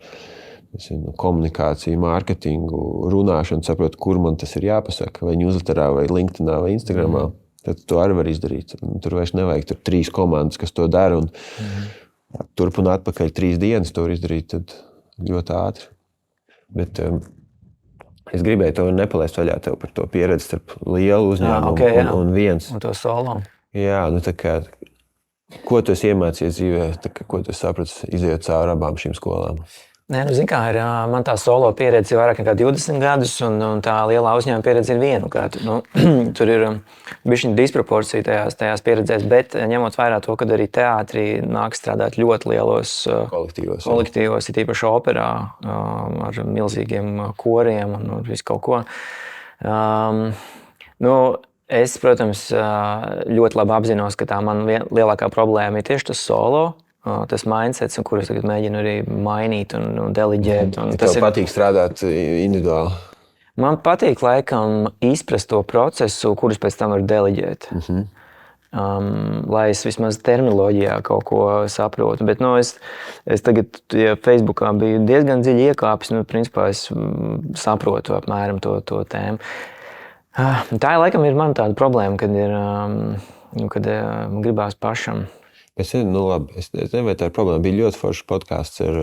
komunikāciju, mārketingu, runāšanu, saproti, kur man tas ir jāpasaka, vai newsletterā, vai LinkedInā, vai Instagramā, tad to arī var izdarīt. Tur vairs nevajag 3 komandas, kas to dara, un turp un atpakaļ 3 dienas to var izdarīt tad ļoti ātri. Bet es gribēju to nepalaist vaļā tev par to pieredzi starp lielu uzņēmumu un viens. Un to solo. Jā, tā kā, ko tu esi iemācījies dzīvē, ko tu esi sapratis, izejot cauri abām šīm skolām? Nē, zini kā, man tā solo pieredze ir vairāk nekā 20 gadus, un tā lielā uzņēmuma pieredze ir 1 gadu. Tur ir bišķiņa disproporcija tajās pieredzēs, bet ņemot vērā to, ka arī teātrī nāk strādāt ļoti lielos kolektīvos, ir īpaši operā, ar milzīgiem koriem un visu kaut ko. Es, protams, ļoti labi apzinos, ka tā man lielākā problēma ir tieši tas solo. Tas mindsets, kur es tagad mēģinu arī mainīt un deliģēt. Tev patīk strādāt individuāli? Man patīk, laikam, izprast to procesu, kurus pēc tam var deliģēt. Lai es vismaz terminoloģijā kaut ko saprotu. Bet es tagad Facebookā biju diezgan dziļi iekāpis. Principā es saprotu apmēram to tēmu. Tā laikam ir man tāda problēma, kad man gribās pašam. Es nezinu, vai tā ir problēma. Bija ļoti foršs podcasts ar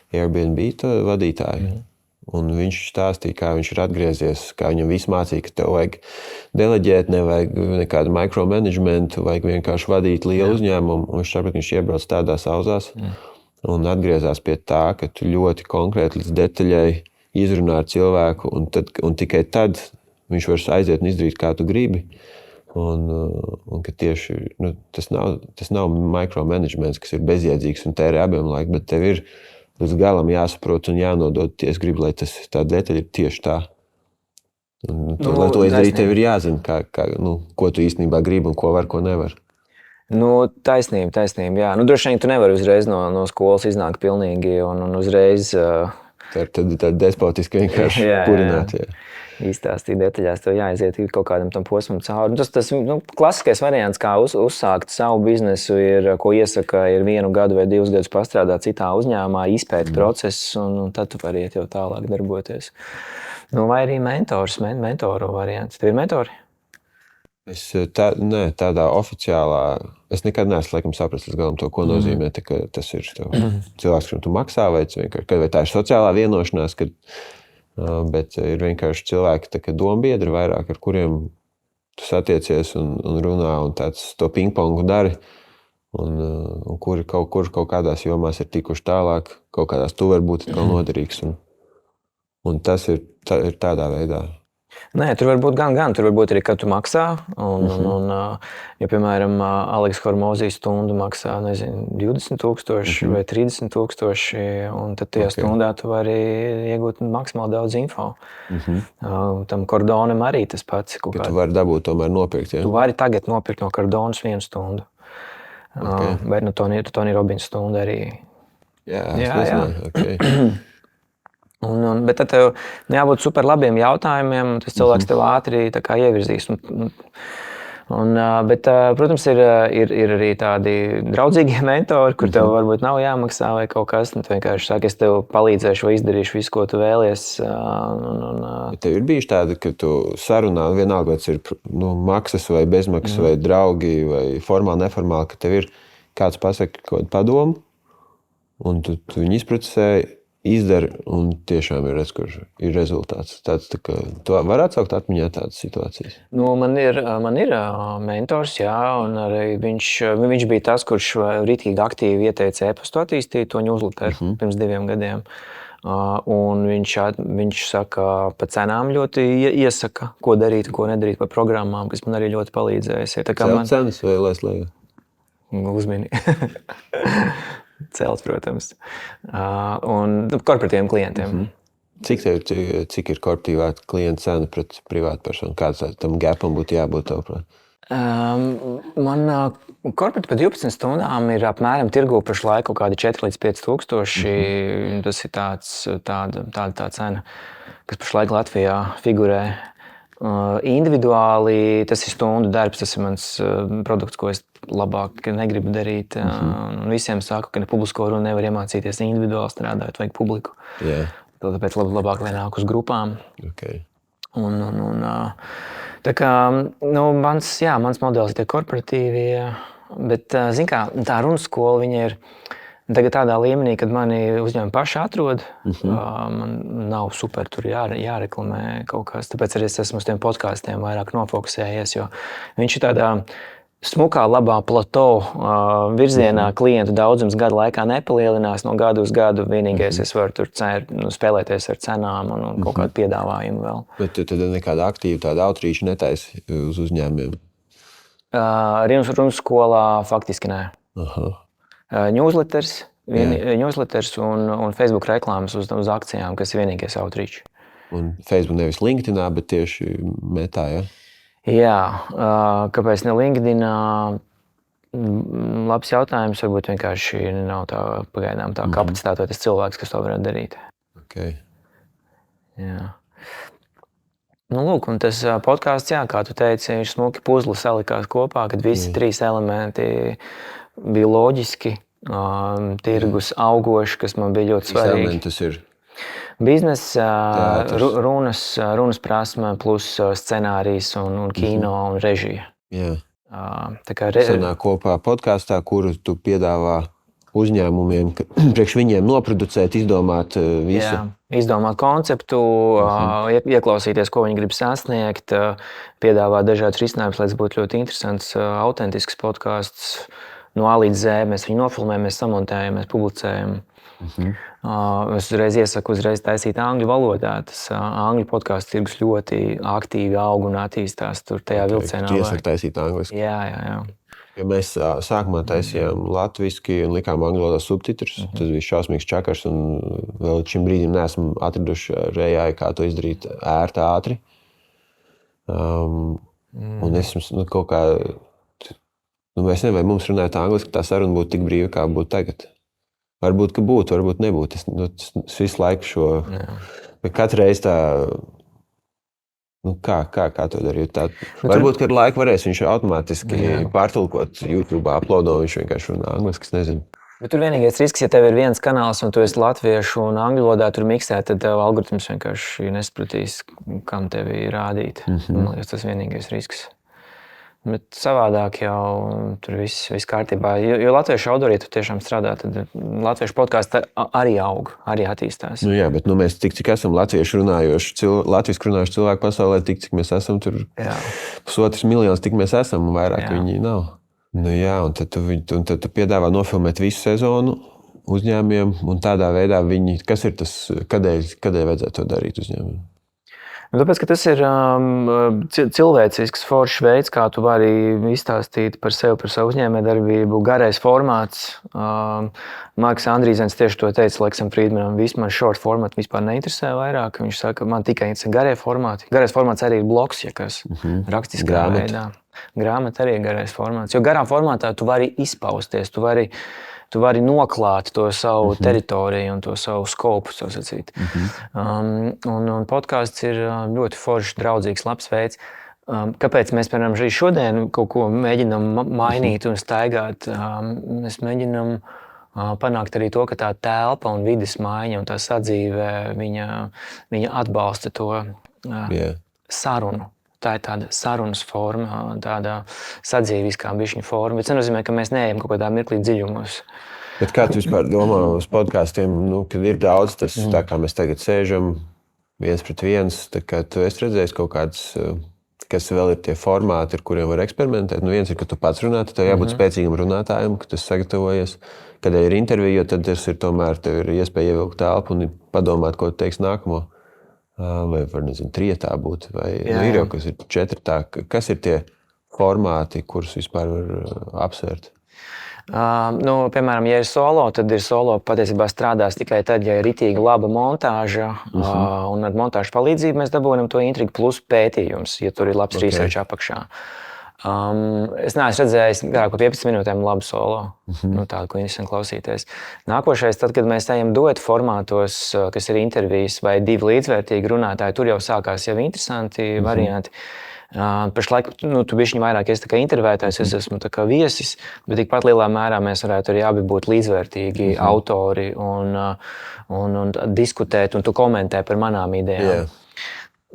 Airbnb vadītāju. Un viņš stāstīja, kā viņš ir atgriezies, kā viņam viss mācīja, ka tev vajag deleģēt, nevajag nekādu micromanagementu, vajag vienkārši vadīt lielu uzņēmumu. Un viņš saprot, ka viņš iebrauc tādās auzās un atgriezās pie tā, ka tu ļoti konkrēti līdz detaļai izrunā ar cilvēku, un tikai tad viņš var aiziet un izdarīt, kā tu gribi. Un ka tieši tas nav micromanagements, kas ir bezjēdzīgs un tērē abiem laiku, bet tev ir līdz galam jāsaprot un jānodod. Es gribu, lai tā detaļa ir tieši tā. Lai to izdarīt, tev ir jāzina, ko tu īstenībā gribi un ko var, ko nevar. Taisnība, jā. Droši vien tu nevari uzreiz no skolas iznākt pilnīgi un uzreiz... Tad despotiski vienkārši purināt, jā. Izstāstīt detaļās, tev jāaiziet kaut kādam tam posmam cauri. Tas klasiskais variants, kā uzsākt savu biznesu, ko iesaka, ir 1 gadu vai 2 gadus pastrādāt citā uzņēmumā, izpēt procesus, un tad tu vari iet jau tālāk darboties. Vai arī mentoru variants. Tev ir mentori? Tādā oficiālā, es nekad neesmu laikam sapratis līdz galam to, ko nozīmē, ka tas ir cilvēks, kuram tu maksā, vai tā ir sociālā vienošanās, bet ir vienkārši cilvēki, dombiedri vairāk, ar kuriem tu satiecies un runā, un to pingpongu dari, un kuri kaut kādās jomās ir tikuši tālāk, kaut kādās tu vari būt noderīgs, un tas ir tādā veidā. Nē, tur var būt gan. Tur var būt arī, ka tu maksā. Ja, piemēram, Aleks Hormozijas stundu maksā, 20,000 vai 30,000, un tad tajā stundā tu vari iegūt maksimāli daudz info. Tam Kordonam arī tas pats. Tu vari dabūt tomēr nopirkt, ja? Tu vari tagad nopirkt no Kordonas 1 stundu. Vai no Tony Robbins stundu arī. Jā. Okay. Bet tad tev jābūt super labiem jautājumiem, tas cilvēks tev ātri ievirzīs. Bet, protams, ir arī tādi draudzīgie mentori, kur tev varbūt nav jāmaksā vai kaut kas. Tu vienkārši saki, es tev palīdzēšu vai izdarīšu visu, ko tu vēlies. Tev ir bijuši tādi, ka tu sarunā, vienalga, vai tas ir maksas vai bezmaksas vai draugi vai formāli, neformāli, ka tev ir kāds pasaka kaut kādu padomu, un tu viņu izprocesēji, izdara, un tiešām ir rezultāts. Tu vari atsaukt atmiņā tādas situācijas? Man ir mentors, jā, un arī viņš bija tas, kurš ritīgi aktīvi ieteica e-pastu attīstīt to newsletteru pirms 2 gadiem. Un viņš saka, pa cenām ļoti iesaka, ko darīt, ko nedarīt, par programmām, kas man arī ļoti palīdzējas. Celt cenas vai laist lejā? Uzmini. Celt, protams. Un korporatīviem klientiem. Cik ir korporatīvā klienta cena pret privātu personu? Kāds tam gapam būtu jābūt tavuprāt? Man korporatīvi pa 12 stundām ir apmēram tirgu pašlaik kaut kādi 4 līdz 5 tūkstoši. Tas ir tāda cena, kas pašlaik Latvijā figurē. Individuāli tas ir stundu darbs, tas ir mans produkts, ko es labāk negribu darīt. Visiem saku, ka ne publisko runu nevar iemācīties individuāli strādāt, vajag publiku. Tāpēc labāk, lai nāk uz grupām. Okay. Tā kā, mans modelis ir tie korporatīvie, bet, zin kā, tā runas skola, viņa ir tagad tādā līmenī, kad mani uzņēmumi paši atrod. Man nav super tur jāreklamē kaut kas, tāpēc arī es esmu uz tiem podkāstiem vairāk nofokusējies, jo viņš ir tādā smukā, labā plato virzienā. Klientu daudzums gadu laikā nepalielinās no gadu uz gadu. Vienīgais es varu tur spēlēties ar cenām un kaut kādu piedāvājumu vēl. Bet tad nekāda aktīva tāda outreach netaisi uz uzņēmumiem? Runas skolā faktiski nē. Newsletters un Facebook reklāmas uz akcijām, kas ir vienīgais outreach. Un Facebook nevis LinkedInā, bet tieši metā, ja? Jā, kāpēc ne LinkedInā? Labs jautājums, varbūt vienkārši nav pagaidām tā kapacitāte vai tas cilvēks, kas to varētu darīt. Okay. Jā. Lūk, un tas podkāsts, kā tu teici, ir smuki puzli salikās kopā, kad visi 3 elementi bija loģiski, tirgus augoši, kas man bija ļoti svarīgi. Tas ir bizness, runas prasme, plus scenārijs un kino un režija. Jā. Sanāk kopā podkāstā, kuru tu piedāvā uzņēmumiem, priekš viņiem noproducēt, izdomāt visu. Jā, izdomāt konceptu, ieklausīties, ko viņi grib sasniegt, piedāvāt dažādas risinājumus, lai tas būtu ļoti interesants, autentisks podkāsts. No A līdz Z mēs viņu nofilmējam, mēs samontējam, mēs publicējam. Es uzreiz iesaku taisīt angļu valodā. Tas angļu podkāstu tirgus ļoti aktīvi aug un attīstās tur tajā vilcienā. Tu iesaki taisīt angliski? Jā. Ja mēs sākumā taisījām latviski un likām angļu valodā subtitrus, tas bija šausmīgs čakars, un vēl šim brīdim neesam atraduši ar AI, kā to izdarīt ātri. Un es kaut kā... es nezinu, vai mums runājot angliski, tā saruna būtu tik brīva, kā būtu tagad. Varbūt, ka būtu, varbūt nebūtu. Es visu laiku šo... Katru reizi tā Kā to darīt? Varbūt, kad laika varēs viņš automātiski pārtulkot YouTube, uploado, viņš vienkārši runā angliski, es nezinu. Bet tur vienīgais risks, ja tev ir viens kanāls un tu esi latviešu un angļu valodā tur miksē, tad tev algoritms vienkārši nesapratīs, kam tevi rādīt. Man liekas, tas vienīgais risks. Bet savādāk jau tur viss kārtībā. Jo latviešu auditorija tu tiešām strādā, tad latviešu podkāsti arī aug, arī attīstās. Jā, bet mēs cik esam latviešu runājoši, latviski runājoši cilvēki pasaulē, cik mēs esam tur 1,5 miljonus, tik mēs esam un vairāk viņi nav. Jā, un tad tu piedāvā nofilmēt visu sezonu uzņēmumiem, un tādā veidā kas ir tas, kādēļ vajadzētu to darīt uzņēmumiem? Tāpēc, ka tas ir cilvēcisks, foršs veids, kā tu vari izstāstīt par sevi, par savu uzņēmējdarbību, garais formāts. Marks Andrīzens tieši to teica Leksam Friedmanam, man short formāti vispār neinteresē vairāk. Viņš saka, man tikai interesē garie formāti. Garais formāts arī ir blogs, ja kas rakstiskā veidā. Grāmata arī ir garais formāts, jo garā formātā tu vari izpausties, tu vari noklāt to savu teritoriju un to savu skopu, so sacīt. Un podkāsts ir ļoti foršs, draudzīgs, labs veids. Kāpēc mēs, piemēram, šodien kaut ko mēģinam mainīt un staigāt? Mēs mēģinam panākt arī to, ka tā telpa un vides maiņa un tā sadzīve, viņa atbalsta to sarunu. Tā ir tāda sarunas forma, tāda sadzīviskā bišķiņa forma, bet tas nenozīmē, ka mēs neejam kaut kādā mirklī dziļumos. Bet kā tu vispār domā uz podkāstiem, kad ir daudz tas, tā kā mēs tagad sēžam viens pret viens, tā kā tu esi redzējis kaut kāds, kas vēl ir tie formāti, ar kuriem var eksperimentēt? Viens ir, ka tu pats runā, tad tev jābūt spēcīgam runātājam, ka tu esi sagatavojies. Kad ir intervija, tad tas ir tomēr, tev ir iespēja ievilkt telpu un padomāt, ko tu teiks nākamo. Vai var, nezinu, trietā būt, vai ir jau, kas ir 4. Kas ir tie formāti, kurus vispār var apsvērt? Piemēram, ja ir solo, tad ir solo patiesībā strādās tikai tad, ja ir ritīgi laba montāža, un ar montāžu palīdzību mēs dabūjam to intrigu plus pētījums, ja tur ir labs research apakšā. Es neesmu redzējis garāk par 15 minūtēm labu solo, tādu, ko interesanti klausīties. Nākošais, tad, kad mēs ejam duetu formātos, kas ir intervijas vai 2 līdzvērtīgi runātāji, tur jau sākās jau interesanti varianti. Pašlaik, tu bišķiņ vairāk esi tā kā intervētājs, es esmu tā kā viesis, bet tikpat lielā mērā mēs varētu arī abi būt līdzvērtīgi autori un diskutēt, un tu komentē par manām idejām.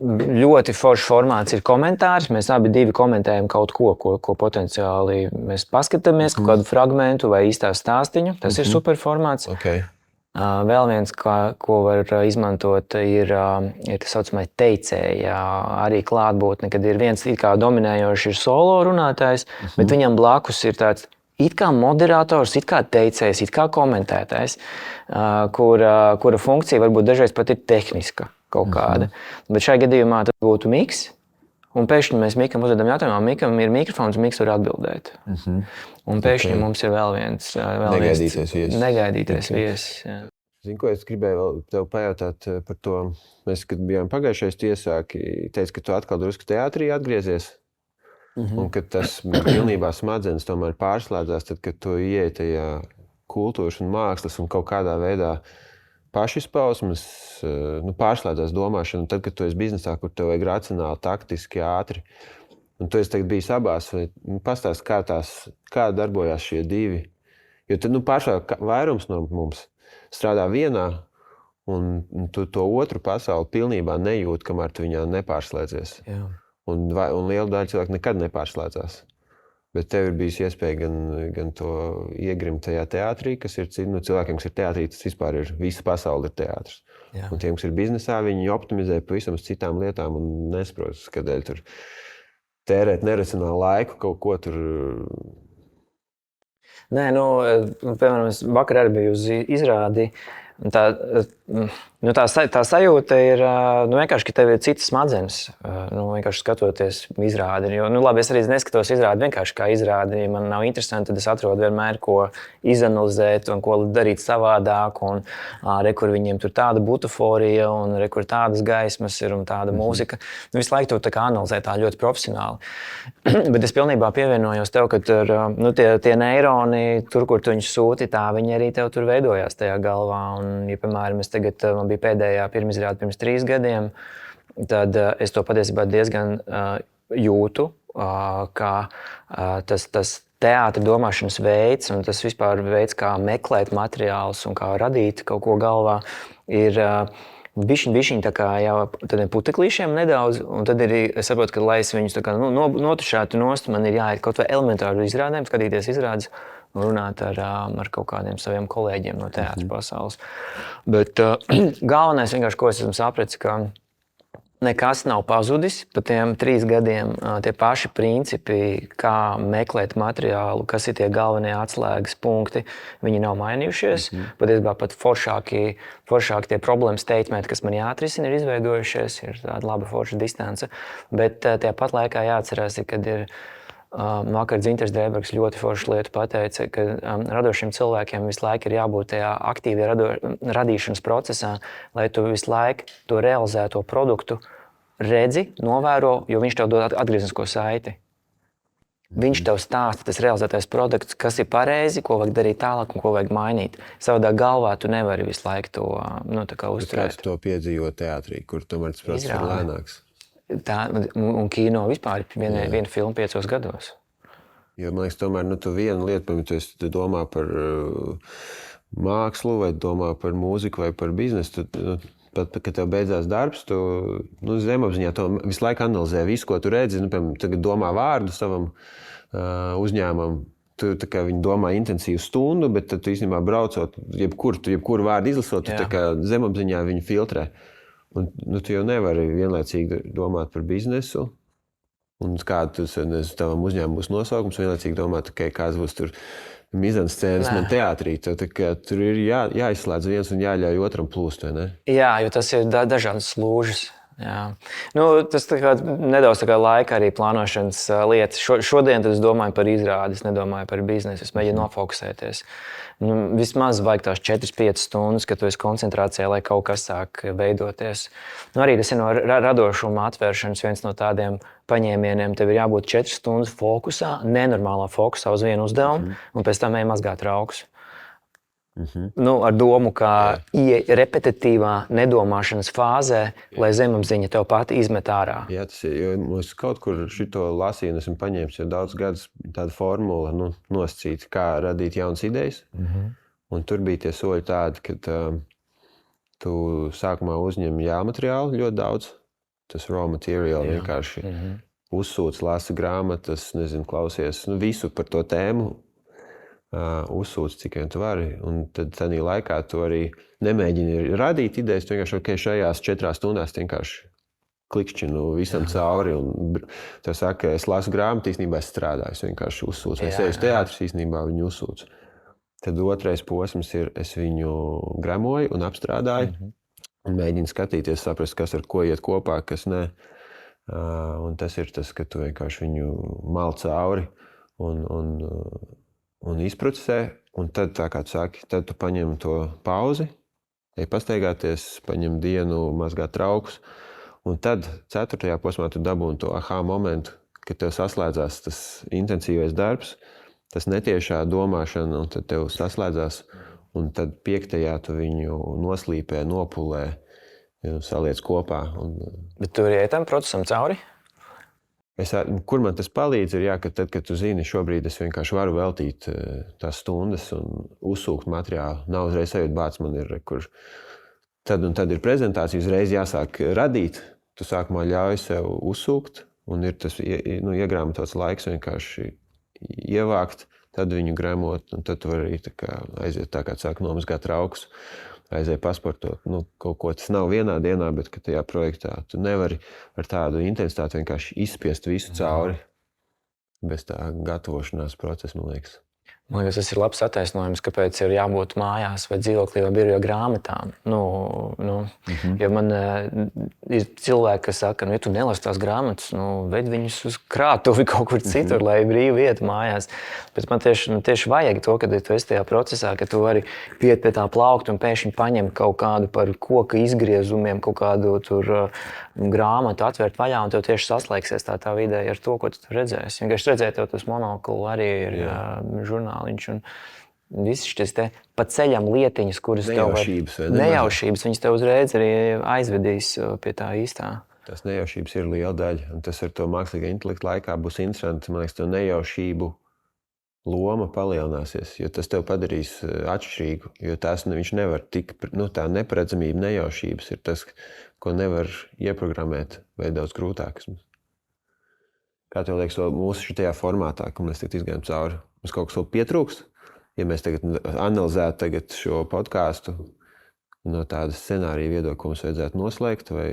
Ļoti foršs formāts ir komentārs. Mēs abi komentējam kaut ko potenciāli mēs paskatāmies, kaut kādu fragmentu vai īstā stāstiņu. Tas ir super formāts. Vēl viens, ko var izmantot, ir tā saucamais teicēja arī klātbūtne, kad ir viens it kā dominējošs ir solo runātājs, bet viņam blakus ir tāds it kā moderators, it kā teicējs, it kā komentētājs, kura funkcija varbūt dažreiz pat ir tehniska kaut kāda. Bet šajā gadījumā tas būtu Miks, un pēkšņi mēs Mikam uzdodam jautājumu, Mikam ir mikrofons, Miks var atbildēt. Un pēkšņi mums ir vēl viens negaidītais viesis. Zini, ko es gribēju vēl tev pajautāt par to? Mēs, kad bijām pagājušais tiesāki, teici, ka tu atkal drusku teātrī atgriezies, un ka tas pilnībā smadzenes tomēr pārslēdzās, tad, kad tu ieeji tajā kultūras un mākslas un kaut kādā veidā pašizpausmes, pārslēdzās domāšana, tad, kad tu esi biznesā, kur tev vajag racionāli, taktiski, ātri, un tu esi tagad bijis abās, vai pastāst, kā darbojās šie divi, jo tad, pārsvarā vairums no mums strādā vienā, un tu to otru pasauli pilnībā nejūt, kamēr tu viņā nepārslēdzies. Un liela daļa cilvēku nekad nepārslēdzās. Bet tev ir bijis iespēja gan to iegrimt tajā teātrī, kas ir cilvēkiem, kas ir teātrī, tas vispār ir, visa pasaule ir teātrs. Un tiem, kas ir biznesā, viņi optimizē pavisam uz citām lietām un nesaprotas, kādēļ tur tērēt neracionālu laiku, kaut ko tur. Nē, piemēram, es vakar arī biju uz izrādi. Tā sajūta ir vienkārši, ka tev ir citas smadzenes, vienkārši skatoties izrādi. Jo, labi, es arī neskatos izrādi vienkārši kā izrādi. Ja man nav interesanti, tad es atrodu vienmēr, ko izanalizēt un ko darīt savādāk. Un kur viņiem tur tāda butaforija un kur tādas gaismas ir un tāda mūzika. Visu laiku to tā kā analizē tā ļoti profesionāli. Bet es pilnībā pievienojos tev, ka tur, tie neironi, tur, kur tu viņus sūti, tā viņi arī tev tur veidojās tajā galvā. Un, ja, piemēram, man bija pēdējā pirmizrāde pirms 3 gadiem, tad es to patiesībā diezgan jūtu, kā tas teātra domāšanas veids un tas vispār veids, kā meklēt materiālus un kā radīt kaut ko galvā, ir bišķiņ tā kā jau tādiem puteklīšiem nedaudz, un tad es saprotu, ka, lai es viņus tā kā notušētu nost, man ir jāiet kaut vai elementāru izrādēm, skatīties izrādes un runāt ar kaut kādiem saviem kolēģiem no teātra pasaules. Bet galvenais vienkārši, ko es esmu sapratis, ka nekas nav pazudis. Pa tiem 3 gadiem tie paši principi, kā meklēt materiālu, kas ir tie galvenie atslēgas punkti, viņi nav mainījušies. Patiesībā pat foršāki tie problēmas statementi, kas man jāatrisina, ir izveidojušies, ir tāda laba forša distance. Bet tāpat laikā jāatcerās, kad ir vakar Dzinters Dreibergs ļoti foršu lietu pateica, ka radošiem cilvēkiem visu laiku ir jābūt tajā aktīvajā radīšanas procesā, lai tu visu laiku to realizēto produktu redzi, novēro, jo viņš tev dod atgrieznisko saiti. Viņš tev stāsta, tas realizētais produkts, kas ir pareizi, ko vajag darīt tālāk un ko vajag mainīt. Savādā galvā tu nevari visu laiku to uzturēt. Kāds to piedzīvo teātrī, kur tomēr tas process ir lēnāks? Tā, un kino vispār ir viena filma 5 gados. Jo, man liekas, tomēr tu vienu lietu, tu domā par mākslu vai domā par mūziku vai par biznesu. Pat, kad tev beidzās darbs, tu zemapziņā to visu laiku analizē visu, ko tu redzi. Piemēram, tagad domā vārdu savam uzņēmumam. Tu viņi domā intensīvu stundu, bet tu īstenībā braucot, jebkuru vārdu izlasot, tu zemapziņā viņu filtrē. Un, tu jau nevari vienlaicīgi domāt par biznesu, un kādu tavam uzņēmumam būs nosaukums, vienlaicīgi domāt, kāds būs tur mizanscēnas man teātrī. Tur ir jāizslēdz viens un jāļauj otram plūst, vai ne? Jā, jo tas ir dažādas slūžas. Jā. Tas nedaudz laika arī plānošanas lietas. Šodien es domāju par izrādi, es nedomāju par biznesu, es mēģinu nofokusēties. Vismaz vajag tās 4-5 stundas, kad tu esi koncentrācijā, lai kaut kas sāk veidoties. Arī tas ir no radošuma atvēršanas viens no tādiem paņēmieniem. Tev ir jābūt 4 stundas fokusā, nenormālā fokusā uz vienu uzdevumu, un pēc tam ej mazgāt traukus. Ar domu, ka repetitīvā nedomāšanas fāzē, lai zemapziņa tev pati izmet ārā. Jā, tas ir, jo mums kaut kur šito lasījumu esmu paņēmis jau daudz gadus tādu formulu nosacīt, kā radīt jaunas idejas. Un tur bija tie soļi tādi, ka tu sākumā uzņem jāmateriālu ļoti daudz. Tas raw material vienkārši uzsūc, lasa grāmatas, klausies visu par to tēmu. Uzsūc, cik vien tu vari, un tad tādā laikā tu arī nemēģini radīt idejas, tu vienkārši šajās 4 stundās vienkārši klikšķinu visam cauri, un tev saka, es lasu grāmatu, īstenībā es strādāju, es vienkārši uzsūcu, vai sevi uz teātris, īstenībā viņu uzsūcu. Tad otrais posms ir, es viņu gremoju un apstrādāju, un mēģinu skatīties, saprast, kas ar ko iet kopā, kas ne, un tas ir tas, ka tu vienkārši viņu mal cauri, un izprocesē, un tad, tā kā tu saki, tad tu paņem to pauzi, ej pastaigāties, paņem dienu, mazgāt traukus, un tad 4. posmā tu dabūni to aha momentu, kad tev saslēdzās tas intensīvais darbs, tas netiešā domāšana, un tad tev saslēdzās, un tad 5. tu viņu noslīpē, nopulē, saliec kopā. Bet tu arī tam procesam cauri? Kur man tas palīdz, ir ka tad, kad tu zini, šobrīd es vienkārši varu veltīt tās stundas un uzsūkt materiālu. Nav uzreiz sajūt bāc, man ir, kur tad un tad ir prezentācija, uzreiz jāsāk radīt. Tu sākumā ļauj sev uzsūkt, un ir tas iegrāmatots laiks vienkārši ievākt, tad viņu gremot, un tad tu vari aiziet tā, kā sāk nomazgāt traukus. Aizēja pasportot. Kaut ko tas nav vienā dienā, bet ka tajā projektā tu nevari ar tādu intensitāti vienkārši izspiest visu cauri bez tā gatavošanās procesa, man liekas. Man liekas, tas ir labs attaisnojums, kāpēc ir jābūt mājās vai dzīvoklī vai biroja grāmatām. Jo man ir cilvēki, kas saka, ja tu nelasi tās grāmatas, ved viņus uz krātuvi kaut kur citur, lai brīvu vietu mājās. Bet man tieši vajag to, kad tu esi tajā procesā, ka tu vari piet pie tā plaukta un pēkšņi paņemt kaut kādu par koka izgriezumiem, kaut kādu tur grāmatu atvērt vaļā, un tev tieši saslēgsies tā vidē ar to, ko tu redzēsi. Vienkārši redzēt, tev tas monoklu arī ir žurnāliņš, un viss šis te pa ceļam lietiņas, kuras nejaušības, nejaušības, viņas tev uzreiz arī aizvedīs pie tā īstā. tās nejaušības ir liela daļa, un tas ar to mākslīgā intelekta laikā būs interesanti. Man liekas, to nejaušību loma palielināsies, jo tas tev padarīs atšķirīgu, jo viņš nevar tik, tā neparedzamība, nejaušības ir tas, ko nevar ieprogrammēt, vai daudz grūtāk. Kā tev liekas, mūsu šitajā formātā, ka mēs tagad izgājam cauri, mums kaut kas vēl pietrūkst? Ja mēs tagad analizētu šo podcastu no tāda scenārija viedokļa, ko mums vajadzētu noslēgt, vai...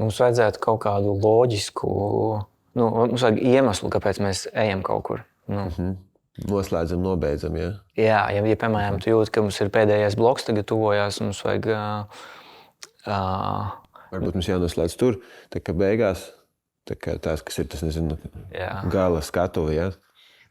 Mums vajadzētu kaut kādu loģisku, mums vajag iemeslu, kāpēc mēs ejam kaut kur. Noslēdzam, nobeidzam, ja? Jā, ja piemēram, tu jūti, ka mums ir pēdējais bloks, tagad tuvojās, mums vajag... Varbūt mums jānoslēdz tur, tā kā beigās, tā kā tās, kas ir tas, nezinu, gala skatuve, ja?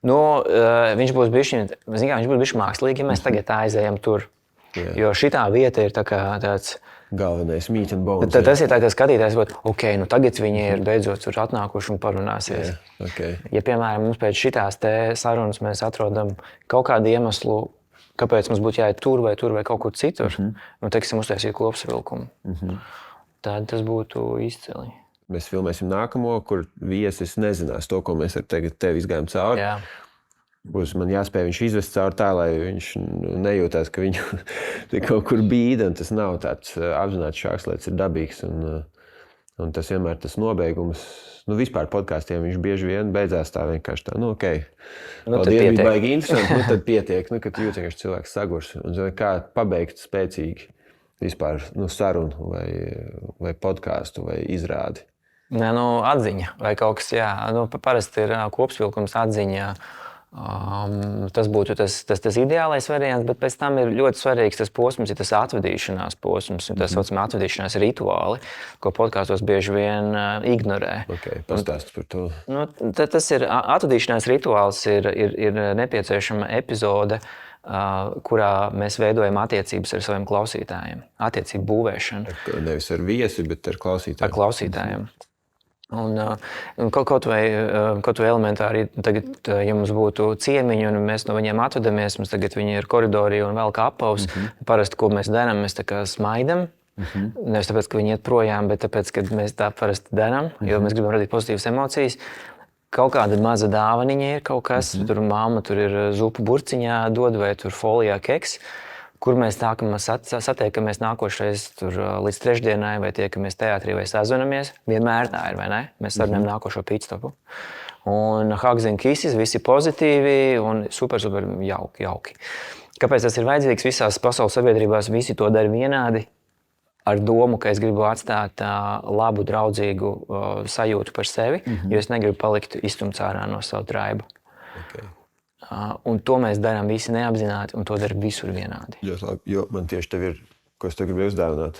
Viņš būs bišķi mākslīgi, ja mēs tagad aizējam tur. Jā. Jo šitā vieta ir tā kā tāds... Galvenais meat and bones. Tas ir tā, ka skatītājs būtu, tagad viņi ir beidzot tur atnākuši un parunāsies. Jā, okay. Ja, piemēram, mums pēc šitās te sarunas mēs atrodam kaut kādu iemeslu, kāpēc mums būtu jāiet tur vai kaut kur citur, teiksim, uztaisīt kopsavilkumu, tad tas būtu izcili. Mēs filmēsim nākamo, kur viesis nezinās to, ko mēs ar tevi izgājam cauri. Jā. Būs man jāspēj viņš izvest cauri tā, lai viņš nejūtās, ka viņu kaut kur bīda, un tas nav tāds apzināts šāks, lai tas ir dabīgs. Un tas vienmēr tas nobeigums, vispār podkāstiem viņš bieži vien beidzās tā vienkārši tā, paldies, bija baigi interesanti, tad pietiek, kad jūtas, ka cilvēks sagurs. Un kā pabeigt spēcīgi vispār sarunu vai podkāstu vai izrādi. Atziņa vai kaut kas, jā. Parasti ir kopsvilkums atziņa. Tas būtu tas ideālais variants, bet pēc tam ir ļoti svarīgs tas posms, ir tas atvadīšanās posms, tas saucamā atvadīšanās rituāli, ko podkāstos bieži vien ignorē. Pastāsti par to. Tas ir atvadīšanās rituāls, ir nepieciešama epizode, kurā mēs veidojam attiecības ar saviem klausītājiem, attiecību būvēšanu. Nevis ar viesi, bet ar klausītājiem. Ar klausītājiem. Un kaut vai elementāri, tagad, ja mums būtu ciemiņi un mēs no viņiem atvadamies, mums tagad viņi ir koridorī un velk apavus, parasti, ko mēs darām, mēs tā kā smaidam. Nevis tāpēc, ka viņi iet projām, bet tāpēc, ka mēs tā parasti darām, jo mēs gribam radīt pozitīvas emocijas. Kaut kāda maza dāvaniņa ir kaut kas, tur mamma tur ir zupu burciņā dod vai tur folijā keks. Kur mēs satiekamies nākošais tur līdz trešdienai vai tiekamies teātrī vai sazvanamies. Vienmēr tā ir, vai ne? Mēs sarunājam nākošo pitstopu. Un hugs and kisses, visi pozitīvi un super jauki. Kāpēc tas ir vajadzīgs? Visās pasaules sabiedrībās visi to dara vienādi ar domu, ka es gribu atstāt labu, draudzīgu sajūtu par sevi, jo es negribu palikt izstumts ārā no savu traibu. Un to mēs darām visi neapzināti, un to dara visur vienādi. Ļoti labi, jo man tieši tev ir, ko es tev gribu uzdāvināt.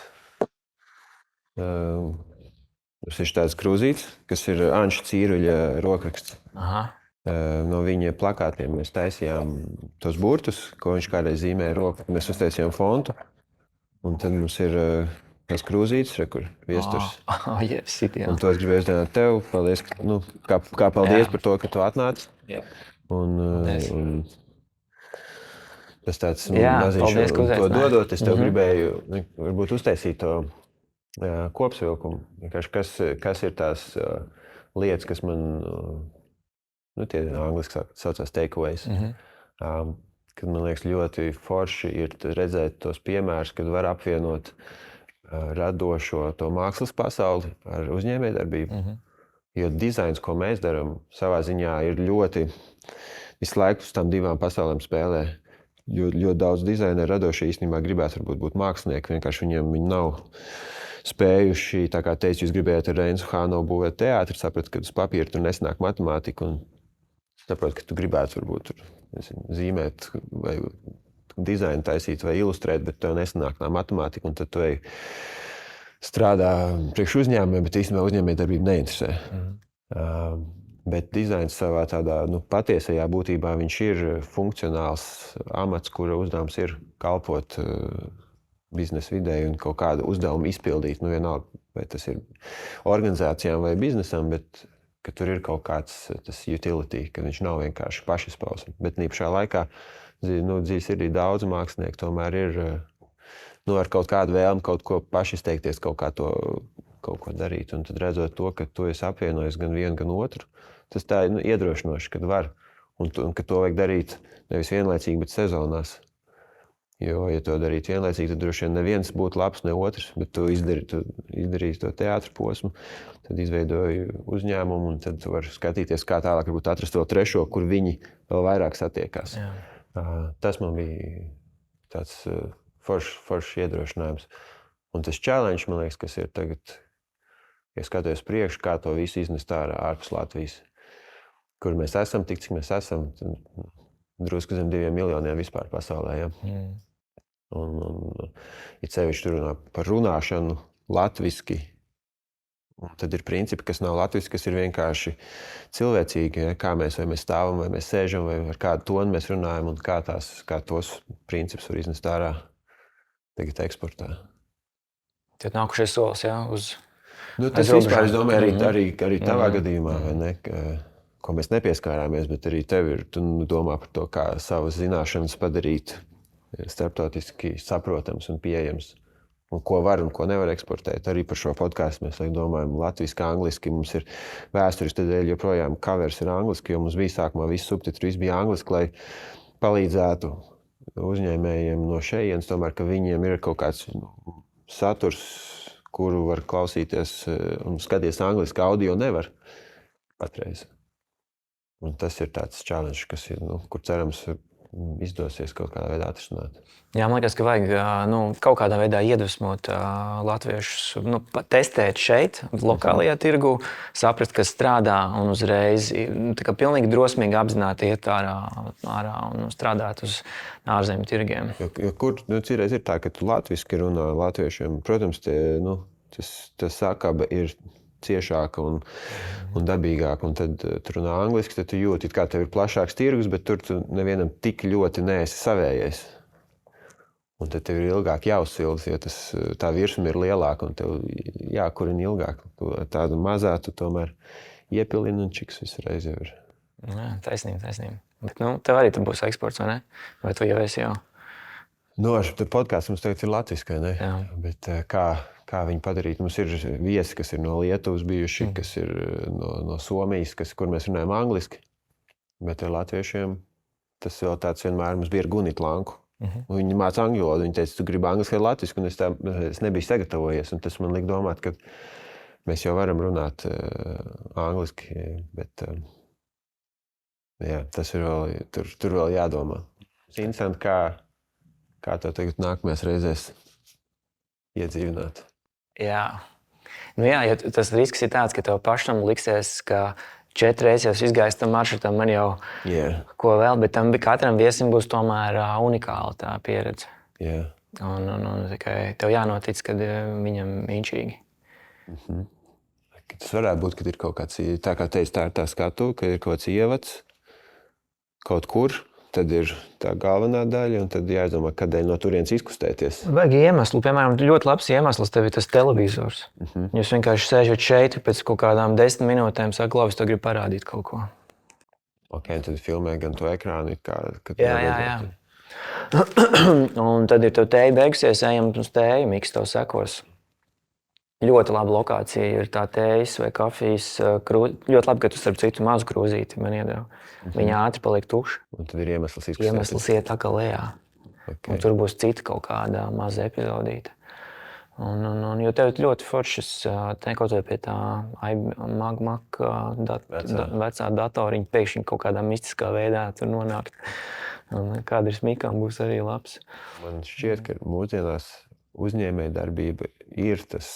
Tas ir tāds krūzīts, kas ir Anša Cīruļa rokraksts. No viņa plakātiem mēs taisījām tos burtus, ko viņš kādreiz zīmēja roku. Mēs uztaisījām fontu, un tad mums ir tas krūzīts, kur viesturs. Un to es gribēju uzdāvināt tev. Paldies, kā paldies par to, ka tu atnāci. Un tas tāds maziņš, un to dodot, es tev gribēju varbūt uztaisīt to kopsavilkumu. Kas ir tās lietas, kas man, tie angliski saucās takeaways, kad man liekas ļoti forši ir redzēt tos piemērus, kad var apvienot radošo to mākslas pasauli ar uzņēmējdarbību. Jo dizains, ko mēs darām, savā ziņā ir ļoti visu laiku uz tām divām pasaulēm spēlē. Ļoti daudz dizaineru radoši īstenībā gribētu varbūt būt mākslinieki, vienkārši viņi nav spējuši, tā kā teicu, jūs gribējāt ar Reinsu Hānovu būvēt teātri, saprat, ka uz papīra tur nesanāk matemātika un saprat, ka tu gribētu varbūt zīmēt vai dizainu taisīt vai ilustrēt, bet tev nesanāk tā matemātika un tad tu strādā priekš uzņēmumiem, bet īstenībā uzņēmējdarbība neinteresē. Bet dizains savā tādā patiesajā būtībā viņš ir funkcionāls amats, kura uzdevums ir kalpot biznesa videi un kaut kādu uzdevumu izpildīt. Vienalga, vai tas ir organizācijām vai biznesam, bet ka tur ir kaut kāds tas utility, ka viņš nav vienkārši pašizpausme. Bet īpašā laikā dzīves ir daudz mākslinieku, tomēr ir ar kaut kādu vēlmi kaut ko pašizteikties, kaut kā to kaut ko darīt. Un tad redzot to, ka tu esi apvienojis gan vienu, gan otru, tas tā ir iedrošinoši, kad var. Un ka to vajag darīt nevis vienlaicīgi, bet sezonās. Jo, ja to darītu vienlaicīgi, tad droši vien neviens būtu labs, ne otrs, bet tu izdarīji to teātra posmu, tad izveidoji uzņēmumu, un tad tu vari skatīties, kā tālāk varbūt atrast vēl trešo, kur viņi vēl vairāk satiekās. Tas man bija tāds foršs iedrošinājums. Un tas challenge, man liekas, kas ir tagad, ja skatos priekšu, kā to visu iznest ārpus Latvijas. Kur mēs esam, tik cik mēs esam, drusku zem 2 miljoniem vispār pasaulē. Ja? Un it sevišķi tur runā par runāšanu latviski. Un tad ir principi, kas nav latviski, kas ir vienkārši cilvēcīgi. Ja? Kā mēs, vai mēs stāvam, vai mēs sēžam, vai ar kādu tonu mēs runājam, un kā tos principus var iznest ārā tagad eksportā. Tad nākušies solis, jā, uz... Tas vispār, es domāju, arī tavā gadījumā, vai ne? Ko mēs nepieskārāmies, bet arī tev ir, tu domā par to, kā savas zināšanas padarīt starptautiski saprotams un pieejams. Un ko var un ko nevar eksportēt. Arī par šo podcastu mēs domājam latviski, angliski. Mums ir vēsturiski tādēļ joprojām covers ir angliski, jo mums bija sākumā viss subtitri, viss bija angliski, lai palīdzētu uzņēmējiem no šejienes, tomēr, ka viņiem ir kaut kāds saturs, kuru var klausīties un skatīties angliski, audio nevar patreiz. Un tas ir tāds challenge, kas ir, kur cerams izdosies kaut kādā veidā atrisināt. Jā, man liekas, ka vajag kaut kādā veidā iedvesmot latviešus, testēt šeit, lokālajā tirgu, saprast, kas strādā un uzreiz pilnīgi drosmīgi apzināti iet ārā un strādāt uz ārzemju tirgiem. Jo kur citreiz ir tā, ka tu latviski runā latviešiem, protams, tas sakaba ir ciešāka un dabīgāka, un tad tu runā angliski, tad tu jūti, kā tev ir plašāks tirgus, bet tur tu nevienam tik ļoti neesi savējais. Un tad tev ir ilgāk jāuzsildas, jo tā virsma ir lielāka, un tev jākurina ilgāk. Tādu mazā tu tomēr iepilini, un čiks visreiz jau ir. Jā, taisnība. Bet tev arī tur būs eksports, vai ne? Vai tu jau esi jau? Podkāsts mums tagad ir latviski, vai ne? Jā. Bet kā viņu padarīt? Mums ir viesi, kas ir no Lietuvas bijuši, kas ir no Somijas, kur mēs runājam angliski. Bet ar latviešiem tas vēl tāds vienmēr mums bija ar Gunita Lanku. Viņi māca angļu valodu. Viņi teica, tu gribi angliski vai latviski, un es nebiju sagatavojies. Un tas man lika domāt, ka mēs jau varam runāt angliski, bet jā, tas ir vēl, tur vēl jādomā. Tas ir interesanti, kā to tagad nākamajās reizēs iedzīvināt. Jā. Jo tas risks ir tāds, ka tev pašam liksies, ka 4 reizes jau izgājis tam maršrutam, man jau ko vēl, bet katram viesim būs tomēr unikāla tā pieredze. Yeah. Un tikai tev jānotic, kad viņam inčīgi. Tas varētu būt, kad ir kaut kāds, tā kā teici, tā ir tā skatu, ka ir kaut kāds ievads kaut kur, tad ir tā galvenā daļa, un tad jāizdomā, kādēļ no turienes izkustēties. Vajag iemeslu. Piemēram, ļoti labs iemesls tev ir tas televizors. Jūs vienkārši sēžat šeit, pēc kaut kādām 10 minūtēm saka, Klaus, tev grib parādīt kaut ko. Ok, tad filmē gan to ekrānu, Jā. Un tad ir tev tēja beigusies, ejam uz tēju, Miks tev sekos. Ļoti laba lokācija ir tā tējas vai kafijas krūze. Ļoti labi, ka tu starp citu mazu krūzīti man iedeva. Viņa ātri paliek tuša. Un tad ir iemesls izkustēties. Iemesls iet atkal lejā. Okay. Un tur būs cita kaut kāda maza epizodīta. Jo tev ir ļoti foršas, kaut vai pie tā Mac vecā datoriņa pēkšņi kaut kādā mistiskā veidā tur nonākt. Un kādreiz Mikam būs arī labs. Man šķiet, ka mūsdienās uzņēmējdarbība ir tas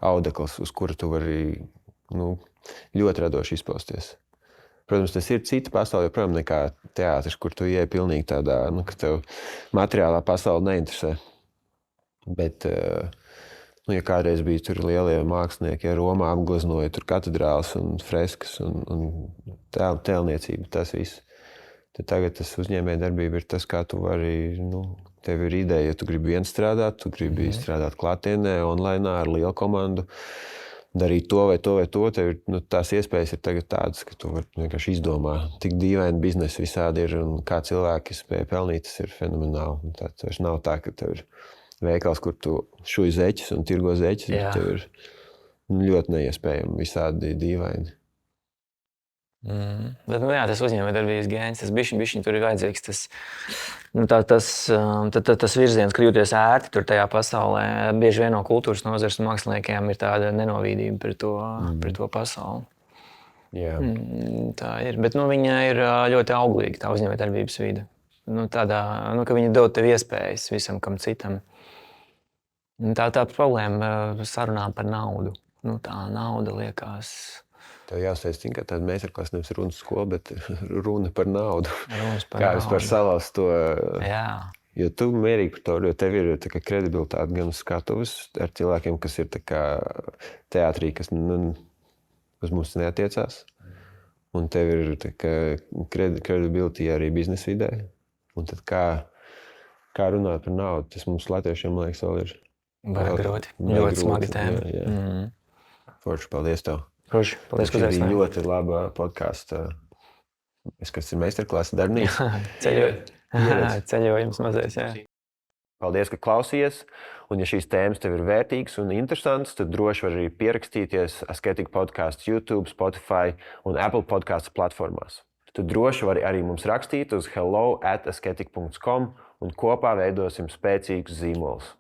audekls, uz kura tu vari ļoti radoši izpausties. Protams, tas ir cita pasaule, joprojām nekā teātris, kur tu ieej pilnīgi tādā, ka tev materiālā pasaule neinteresē. Bet, ja kādreiz bija tur lielie mākslinieki, ja Romā apgleznoja tur katedrāles un freskas un tēlniecība, tas viss. Tad tagad tas uzņēmējdarbība ir tas, kā tu vari, tev ir ideja, ja tu gribi viens strādāt, tu gribi strādāt klātienē, online ar lielu komandu, darīt to vai to vai to, tev ir, tās iespējas ir tagad tādas, ka tu vari vienkārši izdomā. Tik dīvaini biznesi visādi ir, un kā cilvēki spēja pelnīt, tas ir fenomenāli. Tas nav tā, ka tev ir veikals, kur tu šuj zeķus un tirgo zeķus, tev ir ļoti neiespējami visādi dīvaini. Bet, tas uzņēmējdarbības gēns, tas bišķiņ tur ir vajadzīgs. Tas virziens, kur jūties ērti tur tajā pasaulē, bieži vien no kultūras nozares un māksliniekiem ir tāda nenovīdība pret to pasauli. Jā. Tā ir, bet viņa ir ļoti auglīga, tā uzņēmējdarbības vide. Ka viņi dod tev iespējas visam kam citam. Tā problēma sarunām par naudu. Tā nauda liekas... Tev jāsaka, ka tāda meistarklase nevis runas skola, bet runa par naudu. Kā vispār salāst to. Jo tu mierīgi par to, jo tev ir kredibilitāte gan uz skatuves ar cilvēkiem, kas ir teātrī, kas uz mums neatiecās. Un tev ir kredibilitāte arī biznesa vidē. Un tad kā runāt par naudu, tas mums latviešiem, man liekas, vēl ir. Grūti. Ļoti smaga tēma. Forši, paldies tev. Paldies, ka uzaicinājāt. Tā bija ļoti laba podkāsta. Kas ir meistarklase darbnīca. Ceļojums mazais, jā. Paldies, ka klausījies. Un ja šīs tēmas tev ir vērtīgas un interesantas, tad droši var arī pierakstīties Asketika podcasts YouTube, Spotify un Apple podcasts platformās. Tu droši vari arī mums rakstīt uz hello@asketika.com un kopā veidosim spēcīgus zīmolus.